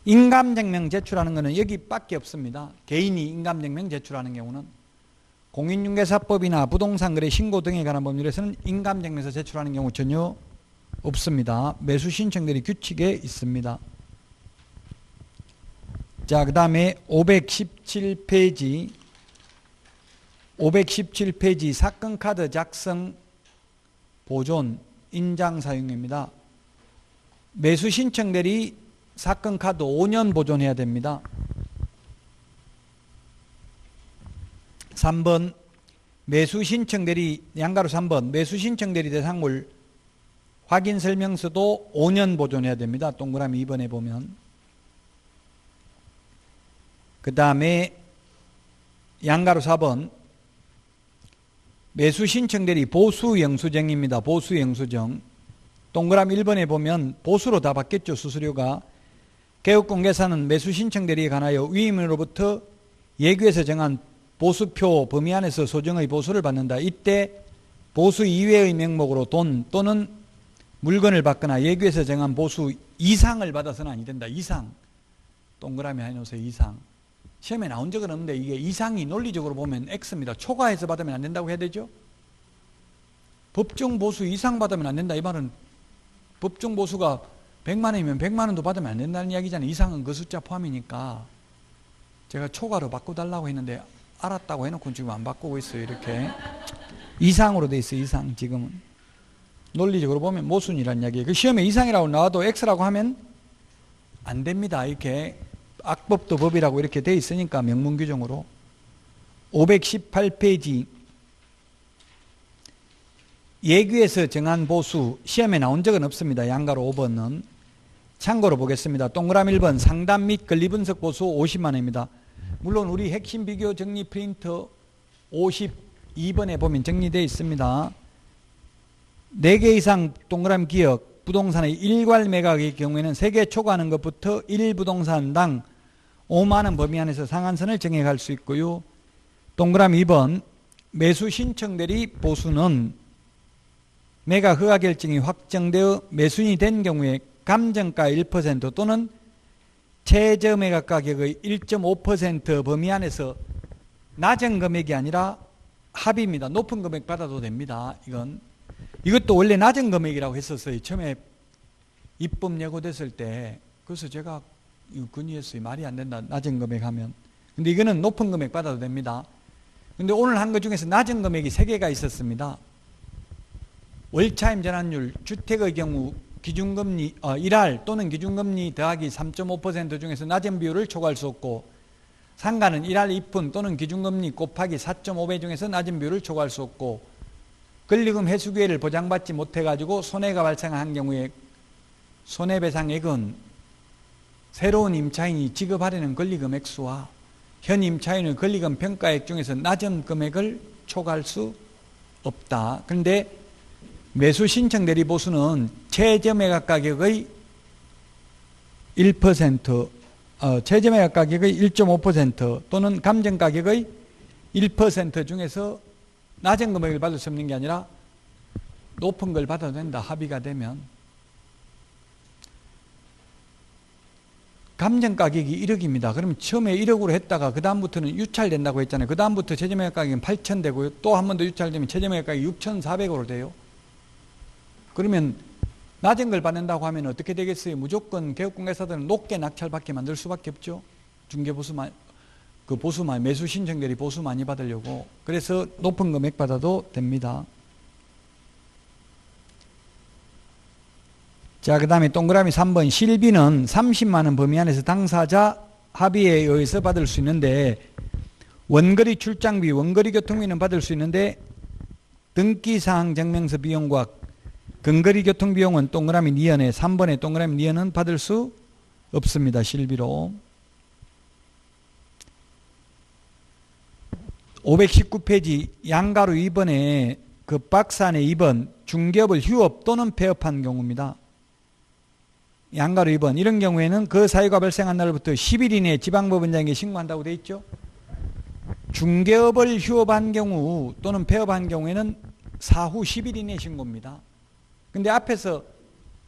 인감증명 제출하는 것은 여기밖에 없습니다. 개인이 인감증명 제출하는 경우는 공인중개사법이나 부동산거래 신고 등에 관한 법률에서는 인감증명서 제출하는 경우 전혀 없습니다. 매수신청들이 규칙에 있습니다. 자, 그 다음에 517페이지 사건카드 작성, 보존, 인장 사용입니다. 매수신청 대리 사건 카드 5년 보존해야 됩니다. 3번 매수 신청 대리 양가로 3번 매수 신청 대리 대상물 확인 설명서도 5년 보존해야 됩니다. 동그라미 2번에 보면. 그 다음에 양가로 4번 매수 신청 대리 보수 영수증입니다. 보수 영수증. 동그라미 1번에 보면 보수로 다 받겠죠. 수수료가. 개업공개사는 매수 신청 대리에 관하여 위임으로부터 예규에서 정한 보수표 범위 안에서 소정의 보수를 받는다. 이때 보수 이외의 명목으로 돈 또는 물건을 받거나 예규에서 정한 보수 이상을 받아서는 아니 된다. 이상. 동그라미 해놓으세요. 이상. 시험에 나온 적은 없는데 이게 이상이 논리적으로 보면 X입니다. 초과해서 받으면 안 된다고 해야 되죠. 법정 보수 이상 받으면 안 된다. 이 말은 법정 보수가 100만 원이면 100만 원도 받으면 안 된다는 이야기잖아요. 이상은 그 숫자 포함이니까. 제가 초과로 바꿔달라고 했는데 알았다고 해놓고 지금 안 바꾸고 있어요. 이렇게 이상으로 돼 있어요. 이상. 지금은 논리적으로 보면 모순이라는 이야기예요. 그 시험에 이상이라고 나와도 X라고 하면 안 됩니다. 이렇게 악법도 법이라고 이렇게 돼 있으니까 명문 규정으로. 518페이지 예규에서 정한 보수 시험에 나온 적은 없습니다. 양가로 5번은. 참고로 보겠습니다. 동그라미 1번 상담 및 권리분석 보수 50만 원입니다. 물론 우리 핵심 비교 정리 프린터 52번에 보면 정리되어 있습니다. 4개 이상 동그라미 기억 부동산의 일괄 매각의 경우에는 3개 초과하는 것부터 1부동산당 5만 원 범위 안에서 상한선을 정해갈 수 있고요. 동그라미 2번 매수 신청 대리 보수는 매각 허가 결정이 확정되어 매수인이 된 경우에 감정가 1% 또는 최저 매각 가격의 1.5% 범위 안에서 낮은 금액이 아니라 합의입니다. 높은 금액 받아도 됩니다. 이것도 원래 낮은 금액이라고 했었어요. 처음에 입법 예고됐을 때. 그래서 제가 건의했어요. 말이 안 된다. 낮은 금액 하면. 근데 이거는 높은 금액 받아도 됩니다. 근데 오늘 한 것 중에서 낮은 금액이 3개가 있었습니다. 월차임 전환율, 주택의 경우 기준금리, 1할 또는 기준금리 더하기 3.5% 중에서 낮은 비율을 초과할 수 없고, 상가는 1할 2푼 또는 기준금리 곱하기 4.5배 중에서 낮은 비율을 초과할 수 없고, 권리금 회수 기회를 보장받지 못해가지고 손해가 발생한 경우에 손해배상액은 새로운 임차인이 지급하려는 권리금 액수와 현 임차인의 권리금 평가액 중에서 낮은 금액을 초과할 수 없다. 그런데 매수 신청 대리 보수는 최저 매각 가격의 1%, 최저 매각 가격의 1.5% 또는 감정 가격의 1% 중에서 낮은 금액을 받을 수 없는 게 아니라 높은 걸 받아도 된다. 합의가 되면. 감정 가격이 1억입니다. 그러면 처음에 1억으로 했다가 그 다음부터는 유찰된다고 했잖아요. 그 다음부터 최저 매각 가격은 8천 되고요. 또 한 번 더 유찰되면 최저 매각 가격이 6,400으로 돼요. 그러면 낮은 걸 받는다고 하면 어떻게 되겠어요? 무조건 개업공개사들은 높게 낙찰받게 만들 수밖에 없죠. 중개보수만, 매수 신청들이 보수 많이 받으려고. 그래서 높은 금액 받아도 됩니다. 자, 그 다음에 동그라미 3번 실비는 30만 원 범위 안에서 당사자 합의에 의해서 받을 수 있는데, 원거리 출장비, 원거리 교통비는 받을 수 있는데 등기사항 증명서 비용과 근거리 교통비용은 동그라미 니은에 3번에 동그라미 니은은 받을 수 없습니다. 실비로. 519페이지 양가로 2번에 그 박스 안에 2번 중개업을 휴업 또는 폐업한 경우입니다. 양가로 2번 이런 경우에는 그 사유가 발생한 날부터 10일 이내에 지방법원장에게 신고한다고 되어 있죠. 중개업을 휴업한 경우 또는 폐업한 경우에는 사후 10일 이내에 신고입니다. 근데 앞에서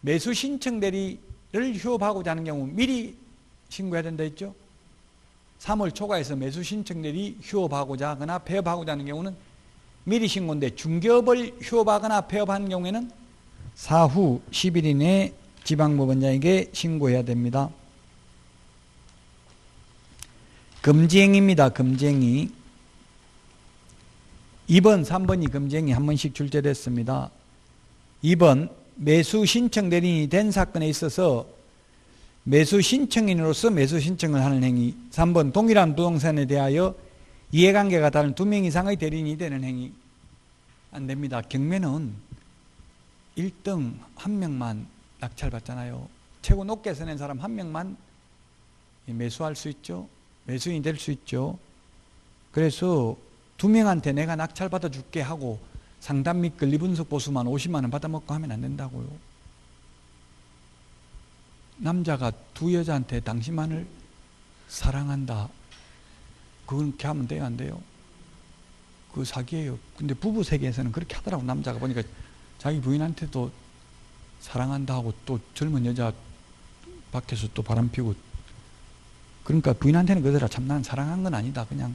매수 신청 대리를 휴업하고자 하는 경우 미리 신고해야 된다 했죠. 3월 초과해서 매수 신청 대리 휴업하고자 하거나 폐업하고자 하는 경우는 미리 신고인데, 중개업을 휴업하거나 폐업하는 경우에는 사후 10일 이내에 지방법원장에게 신고해야 됩니다. 금지행위입니다. 금지행위. 2번, 3번이 금지행위 한 번씩 출제됐습니다. 2번 매수 신청 대리인이 된 사건에 있어서 매수 신청인으로서 매수 신청을 하는 행위. 3번 동일한 부동산에 대하여 이해관계가 다른 2명 이상의 대리인이 되는 행위. 안 됩니다. 경매는 1등 1명만 낙찰받잖아요. 최고 높게 서낸 사람 1명만 매수할 수 있죠. 매수인이 될 수 있죠. 그래서 2명한테 내가 낙찰받아 줄게 하고 상담 및 권리분석 보수만 50만 원 받아먹고 하면 안 된다고요. 남자가 2 여자한테 당신만을 사랑한다. 그렇게 하면 돼요, 안 돼요? 그거 사기예요. 근데 부부 세계에서는 그렇게 하더라고. 남자가 보니까 자기 부인한테도 사랑한다 하고 또 젊은 여자 밖에서 또 바람 피고, 그러니까 부인한테는 그러더라. 참 난 사랑한 건 아니다. 그냥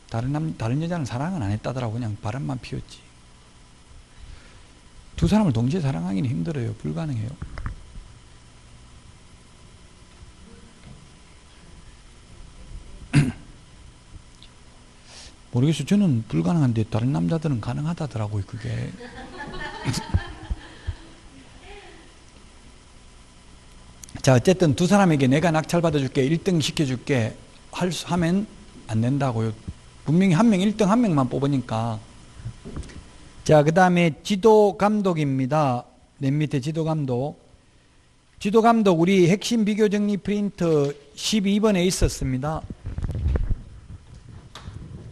다른 여자는 사랑은 안 했다더라고. 그냥 바람만 피웠지. 두 사람을 동시에 사랑하기는 힘들어요. 불가능해요. 모르겠어요. 저는 불가능한데 다른 남자들은 가능하다더라고요. 그게. 자, 어쨌든 두 사람에게 내가 낙찰받아 줄게, 1등 시켜줄게 하면 안 된다고요. 분명히 1명, 1등 1명만 뽑으니까. 자, 그 다음에 지도감독입니다. 맨 밑에 지도감독. 지도감독 우리 핵심 비교 정리 프린트 12번에 있었습니다.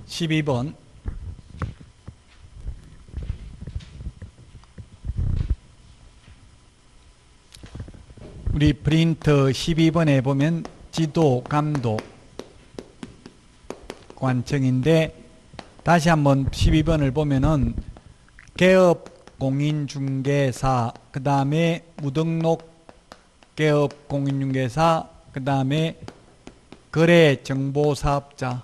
12번. 우리 프린트 12번에 보면 지도감독 관청인데, 다시 한번 12번을 보면은 개업 공인중개사, 그 다음에 무등록 개업 공인중개사, 그 다음에 거래정보사업자,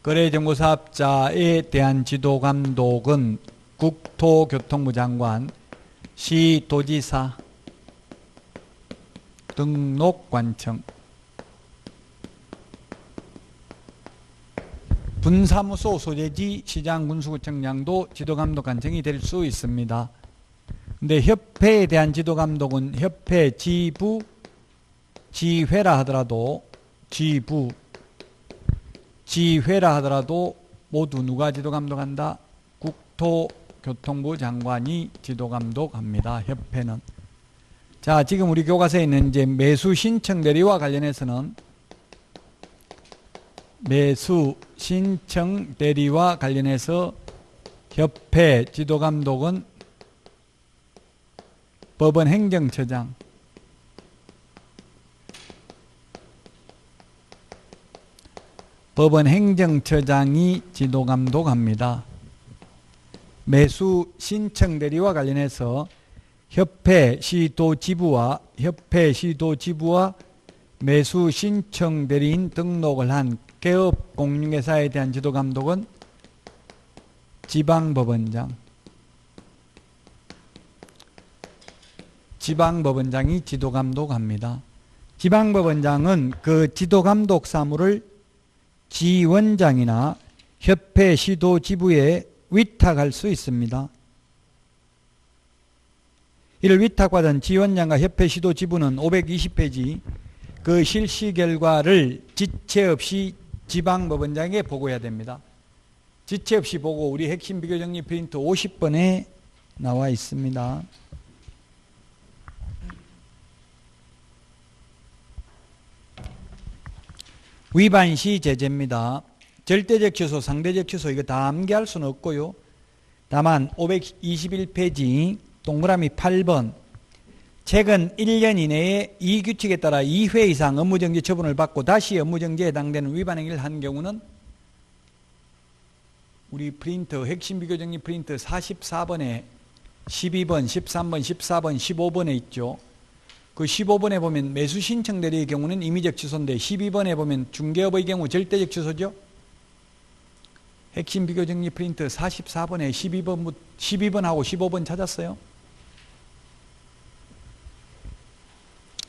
거래정보사업자에 대한 지도감독은 국토교통부 장관, 시도지사, 등록관청, 분사무소 소재지 시장군수구청장도 지도감독 관청이 될 수 있습니다. 근데 협회에 대한 지도감독은 협회 지부, 지회라 하더라도 지회라 하더라도 모두 누가 지도감독한다? 국토교통부 장관이 지도감독합니다. 협회는. 자, 지금 우리 교과서에 있는 이제 매수 신청 대리와 관련해서는 매수 신청 대리와 관련해서 협회 지도감독은 법원 행정처장, 법원 행정처장이 지도감독합니다. 매수 신청 대리와 관련해서 협회 시도지부와 매수 신청 대리인 등록을 한 개업 공인중개사에 대한 지도감독은 지방법원장이 지도감독합니다. 지방법원장은 그 지도감독 사무를 지원장이나 협회 시도지부에 위탁할 수 있습니다. 이를 위탁받은 지원장과 협회 시도지부는 520페이지 그 실시 결과를 지체 없이 지방법원장에게 보고해야 됩니다. 지체 없이 보고 우리 핵심 비교정리 프린트 50번에 나와 있습니다. 위반 시 제재입니다. 절대적 취소, 상대적 취소 이거 다 암기할 수는 없고요. 다만 521페이지 동그라미 8번 최근 1년 이내에 이 규칙에 따라 2회 이상 업무정지 처분을 받고 다시 업무정지에 해당되는 위반 행위를 한 경우는 우리 프린트 핵심 비교정리 프린트 44번에 12번, 13번, 14번, 15번에 있죠. 그 15번에 보면 매수 신청 대리의 경우는 임의적 취소인데 12번에 보면 중개업의 경우 절대적 취소죠. 핵심 비교정리 프린트 44번에 12번하고 15번 찾았어요.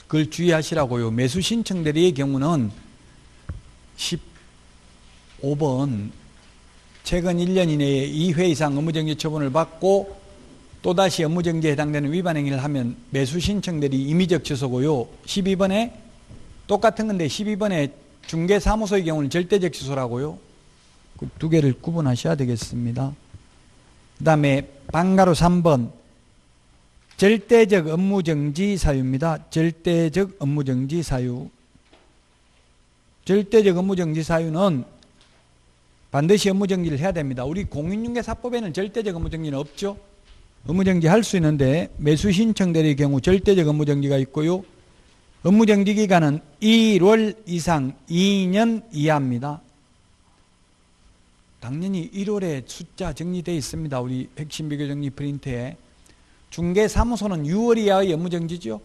그걸 주의하시라고요. 매수 신청 대리의 경우는 15번 최근 1년 이내에 2회 이상 업무정지 처분을 받고 또다시 업무정지에 해당되는 위반 행위를 하면 매수 신청대리 임의적 취소고요. 12번에 똑같은 건데 12번에 중개사무소의 경우는 절대적 취소라고요. 그 두 개를 구분하셔야 되겠습니다. 그 다음에 방가로 3번 절대적 업무정지 사유입니다. 절대적 업무정지 사유. 절대적 업무정지 사유는 반드시 업무정지를 해야 됩니다. 우리 공인중개사법에는 절대적 업무정지는 없죠. 업무정지 할 수 있는데 매수신청대리의 경우 절대적 업무정지가 있고요. 업무정지 기간은 1월 이상 2년 이하입니다. 당연히 1월에 숫자 정리되어 있습니다. 우리 핵심 비교 정리 프린트에. 중개사무소는 6월 이하의 업무정지죠.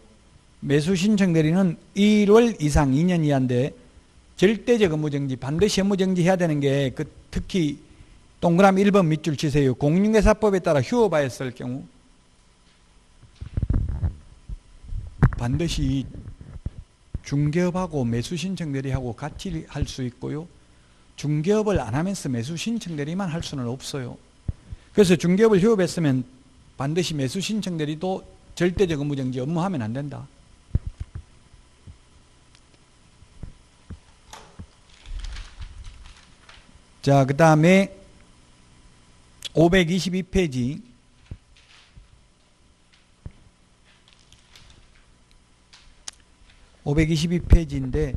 매수신청대리는 1월 이상 2년 이하인데 절대적 업무정지, 반드시 업무정지 해야 되는 게 특히 동그라미 1번 밑줄 치세요. 공인중개사법에 따라 휴업하였을 경우 반드시 중개업하고 매수신청대리하고 같이 할 수 있고요. 중개업을 안 하면서 매수신청대리만 할 수는 없어요. 그래서 중개업을 휴업했으면 반드시 매수신청대리도 절대적 업무정지 업무하면 안 된다. 자, 그 다음에 522페이지. (522페이지인데)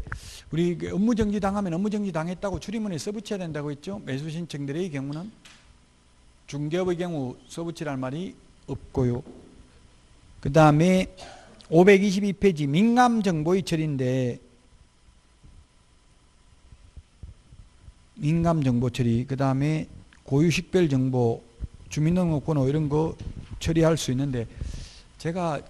우리 업무정지 당하면 업무정지 당했다고 출입문에 써붙여야 된다고 했죠. 매수신청대리의 경우는. 중개업의 경우 써붙이라는 말이 없고요. 그 다음에 522페이지 민감정보의 처리인데, 민감정보 처리, 그 다음에 고유식별 정보, 주민등록번호 이런 거 처리할 수 있는데, 제가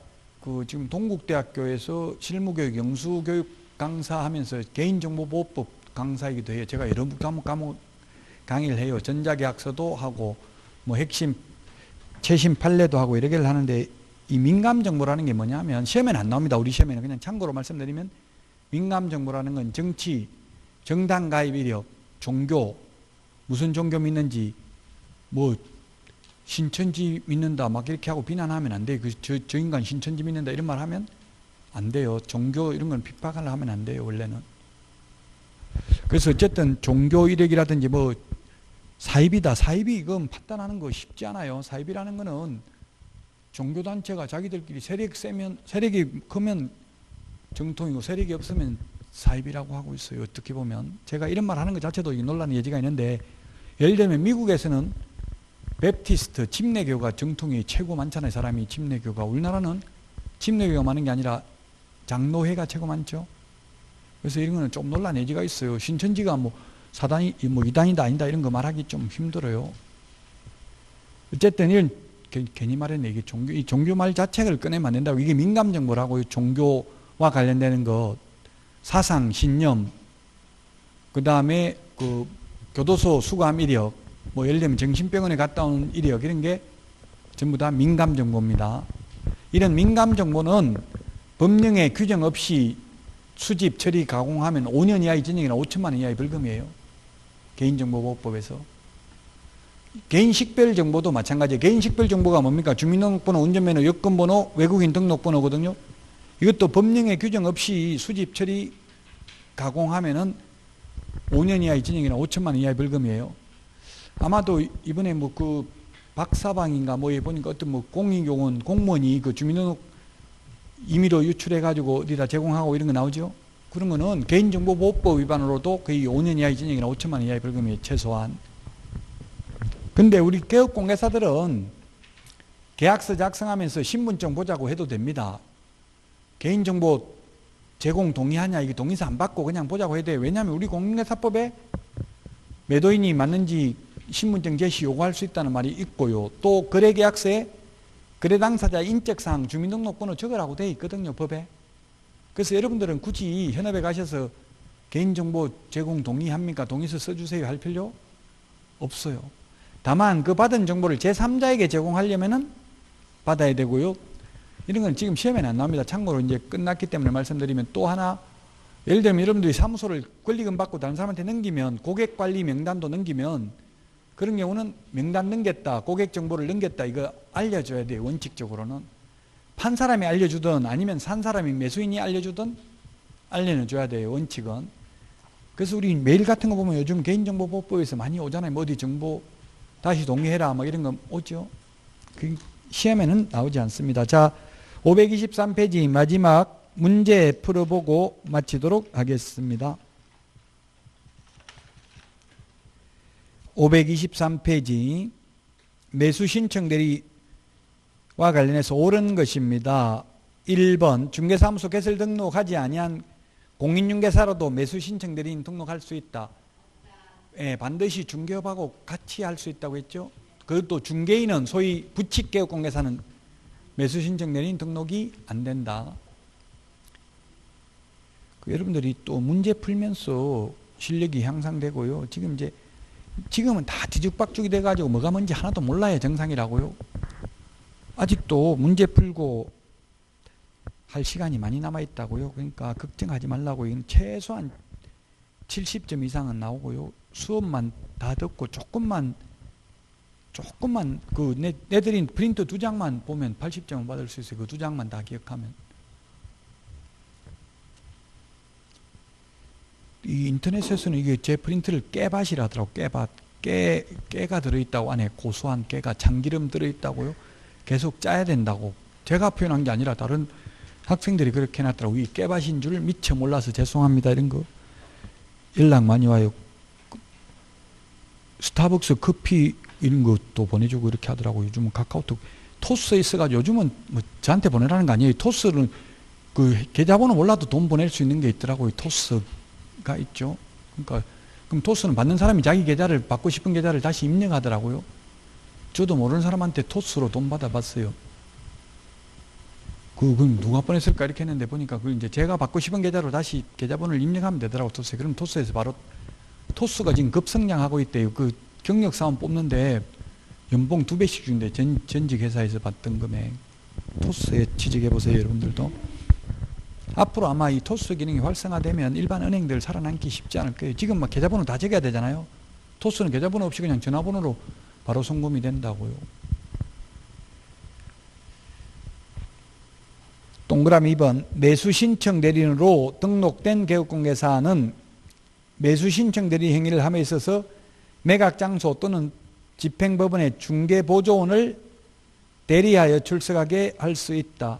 지금 동국대학교에서 실무교육, 영수교육 강사하면서 개인정보보호법 강사이기도 해요. 제가 여러 과목 강의를 해요. 전자계약서도 하고, 뭐 핵심, 최신 판례도 하고 이렇게를 하는데, 이 민감정보라는 게 뭐냐면, 시험에는 안 나옵니다. 우리 시험에는. 그냥 참고로 말씀드리면, 민감정보라는 건 정치, 정당 가입 이력, 종교, 무슨 종교 믿는지, 뭐 신천지 믿는다 막 이렇게 하고 비난하면 안 돼요. 저 인간 신천지 믿는다 이런 말 하면 안 돼요. 종교 이런 건 핍박을 하면 안 돼요, 원래는. 그래서 어쨌든 종교 이력이라든지 뭐 사입이다, 사입이 이건 판단하는 거 쉽지 않아요. 사입이라는 거는 종교단체가 자기들끼리 세력이 크면 정통이고 세력이 없으면 사입이라고 하고 있어요. 어떻게 보면. 제가 이런 말 하는 것 자체도 논란의 여지가 있는데, 예를 들면 미국에서는 베프티스트, 침례교가 정통이 최고 많잖아요. 사람이 침례교가. 우리나라는 침례교가 많은 게 아니라 장로회가 최고 많죠. 그래서 이런 거는 좀 논란의 여지가 있어요. 신천지가 뭐 사단이, 뭐 이단이다 아니다 이런 거 말하기 좀 힘들어요. 어쨌든 이런 괜히 말했네. 이게 이 종교 말 자체를 꺼내면 안 된다고. 이게 민감정보라고. 종교와 관련되는 것. 사상, 신념, 그 다음에 교도소 수감 이력, 뭐 예를 들면 정신병원에 갔다 온 이력, 이런 게 전부 다 민감정보입니다. 이런 민감정보는 법령에 규정 없이 수집, 처리, 가공하면 5년 이하의 징역이나 5천만 원 이하의 벌금이에요. 개인정보보호법에서. 개인식별 정보도 마찬가지예요. 개인식별 정보가 뭡니까? 주민등록번호, 운전면허, 여권번호, 외국인 등록번호거든요. 이것도 법령에 규정 없이 수집, 처리, 가공하면은 5년 이하의 징역이나 5천만 원 이하의 벌금이에요. 아마도 이번에 뭐 박사방인가 뭐에 보니까 어떤 뭐 공익요원, 공무원이 주민등록 임의로 유출해가지고 어디다 제공하고 이런 거 나오죠? 그런 거는 개인정보보호법 위반으로도 거의 5년 이하의 징역이나 5천만 원 이하의 벌금이에요, 최소한. 근데 우리 개업공개사들은 계약서 작성하면서 신분증 보자고 해도 됩니다. 개인정보 제공 동의하냐, 이게 동의서 안 받고 그냥 보자고 해야 돼요. 왜냐하면 우리 공인중개사법에 매도인이 맞는지 신분증 제시 요구할 수 있다는 말이 있고요. 또 거래계약서에 거래 당사자 인적사항, 주민등록번호 적으라고 되어 있거든요, 법에. 그래서 여러분들은 굳이 현업에 가셔서 개인정보 제공 동의합니까? 동의서 써주세요 할 필요 없어요. 다만 그 받은 정보를 제3자에게 제공하려면은 받아야 되고요. 이런 건 지금 시험에는 안 나옵니다. 참고로 이제 끝났기 때문에 말씀드리면 또 하나, 예를 들면 여러분들이 사무소를 권리금 받고 다른 사람한테 넘기면, 고객관리 명단도 넘기면 그런 경우는 명단 넘겼다, 고객 정보를 넘겼다 이거 알려줘야 돼요. 원칙적으로는. 판 사람이 알려주든 아니면 산 사람이 매수인이 알려주든 알려줘야 돼요. 원칙은. 그래서 우리 메일 같은 거 보면 요즘 개인정보보호법에서 많이 오잖아요. 뭐 어디 정보 다시 동의해라 뭐 이런 거 오죠. 그 시험에는 나오지 않습니다. 자, 523페이지 마지막 문제 풀어보고 마치도록 하겠습니다. 523페이지 매수 신청 대리와 관련해서 옳은 것입니다. 1번 중개사무소 개설 등록하지 아니한 공인중개사로도 매수 신청 대리인 등록할 수 있다. 예, 반드시 중개업하고 같이 할 수 있다고 했죠. 그것도 중개인은 소위 부칙개업공개사는 매수 신청 대리인 등록이 안 된다. 여러분들이 또 문제 풀면서 실력이 향상되고요. 지금은 다 뒤죽박죽이 돼가지고 뭐가 뭔지 하나도 몰라야 정상이라고요. 아직도 문제 풀고 할 시간이 많이 남아있다고요. 그러니까 걱정하지 말라고. 이건 최소한 70점 이상은 나오고요. 수업만 다 듣고 조금만 내드린 프린트 2장만 보면 80점을 받을 수 있어요. 그 2장만 다 기억하면. 이 인터넷에서는 이게 제 프린트를 깨밭이라 하더라고. 깨가 들어있다고. 안에 고소한 깨가 참기름 들어있다고요. 계속 짜야 된다고. 제가 표현한 게 아니라 다른 학생들이 그렇게 해놨더라고. 이 깨밭인 줄 미처 몰라서 죄송합니다. 이런 거 연락 많이 와요. 스타벅스 커피 이런 것도 보내주고 이렇게 하더라고요. 요즘은 카카오톡 토스에 있어가지고 요즘은 뭐 저한테 보내라는 거 아니에요. 토스는 그 계좌번호 몰라도 돈 보낼 수 있는 게 있더라고요. 토스가 있죠. 그러니까 그럼 토스는 받는 사람이 자기 계좌를 받고 싶은 계좌를 다시 입력하더라고요. 저도 모르는 사람한테 토스로 돈 받아봤어요. 그럼 누가 보냈을까 이렇게 했는데 보니까 그 이제 제가 받고 싶은 계좌로 다시 계좌번호를 입력하면 되더라고. 토스에. 그럼 토스에서 바로 토스가 지금 급성장하고 있대요. 그 경력사원 뽑는데 연봉 2배씩 준대. 전직 회사에서 받던 금액. 토스에 취직해보세요. 여러분들도. 앞으로 아마 이 토스 기능이 활성화되면 일반 은행들 살아남기 쉽지 않을 거예요. 지금 막 계좌번호 다 적어야 되잖아요. 토스는 계좌번호 없이 그냥 전화번호로 바로 송금이 된다고요. 동그라미 2번 매수 신청 대리인으로 등록된 개업공개사는 매수 신청 대리 행위를 함에 있어서 매각 장소 또는 집행법원의 중개보조원을 대리하여 출석하게 할 수 있다.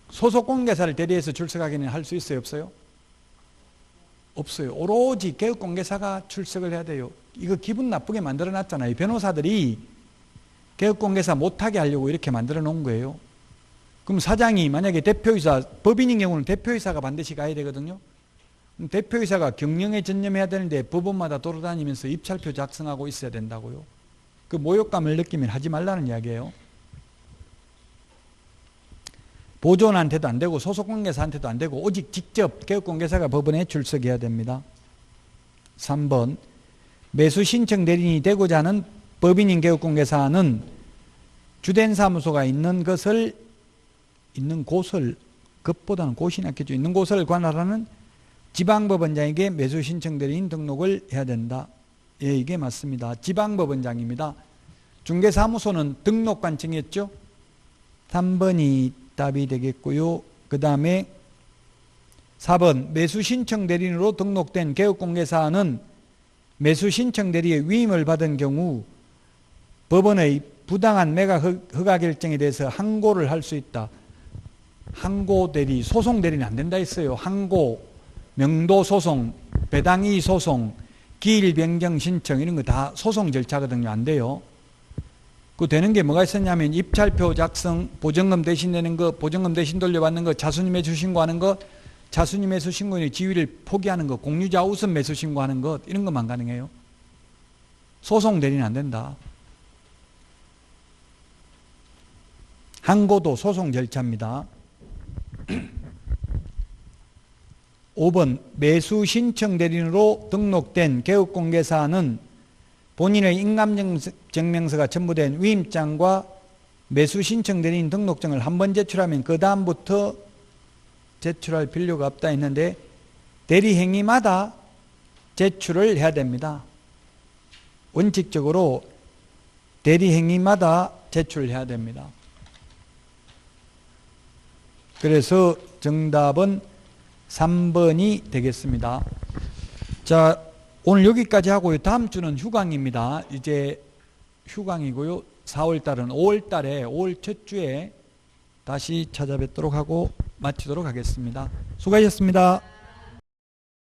소속 공개사를 대리해서 출석하기는 할 수 있어요? 없어요? 없어요. 오로지 개업공개사가 출석을 해야 돼요. 이거 기분 나쁘게 만들어 놨잖아요. 변호사들이 개업공개사 못하게 하려고 이렇게 만들어 놓은 거예요. 그럼 사장이 만약에 대표이사, 법인인 경우는 대표이사가 반드시 가야 되거든요. 그럼 대표이사가 경영에 전념해야 되는데 법원마다 돌아다니면서 입찰표 작성하고 있어야 된다고요. 그 모욕감을 느끼면 하지 말라는 이야기예요. 보조원한테도 안 되고 소속공개사한테도 안 되고 오직 직접 개업공개사가 법원에 출석해야 됩니다. 3번 매수신청 대리인이 되고자 하는 법인인 개업공개사는 주된 사무소가 있는 곳을, 것보다는 곳이 낫겠죠. 있는 곳을 관할하는 지방법원장에게 매수신청 대리인 등록을 해야 된다. 예, 이게 맞습니다. 지방법원장입니다. 중개사무소는 등록관청이었죠. 3번이 답이 되겠고요. 그 다음에 4번 매수신청 대리인으로 등록된 개업공개사는 매수신청 대리의 위임을 받은 경우 법원의 부당한 매각 허가 결정에 대해서 항고를 할 수 있다. 항고 대리, 소송 대리는 안 된다 했어요. 항고, 명도 소송, 배당이 소송, 기일 변경 신청 이런 거 다 소송 절차거든요. 안 돼요. 그 되는 게 뭐가 있었냐면 입찰표 작성, 보증금 대신 내는 거, 보증금 대신 돌려받는 거, 자수님 매수 신고하는 거, 자수님 매수 신고인의 지위를 포기하는 거, 공유자 우선 매수 신고하는 것 이런 것만 가능해요. 소송 대리는 안 된다. 항고도 소송 절차입니다. 5번 매수 신청 대리인으로 등록된 개업공개사는 본인의 인감증명서가 첨부된 위임장과 매수 신청 대리인 등록증을 한 번 제출하면 그 다음부터 제출할 필요가 없다 했는데 대리 행위마다 제출을 해야 됩니다. 원칙적으로 대리행위마다 제출해야 됩니다. 그래서 정답은 3번이 되겠습니다. 자, 오늘 여기까지 하고요. 다음 주는 휴강입니다. 이제 휴강이고요. 4월달은 5월달에 5월 첫 주에 다시 찾아뵙도록 하고 마치도록 하겠습니다. 수고하셨습니다.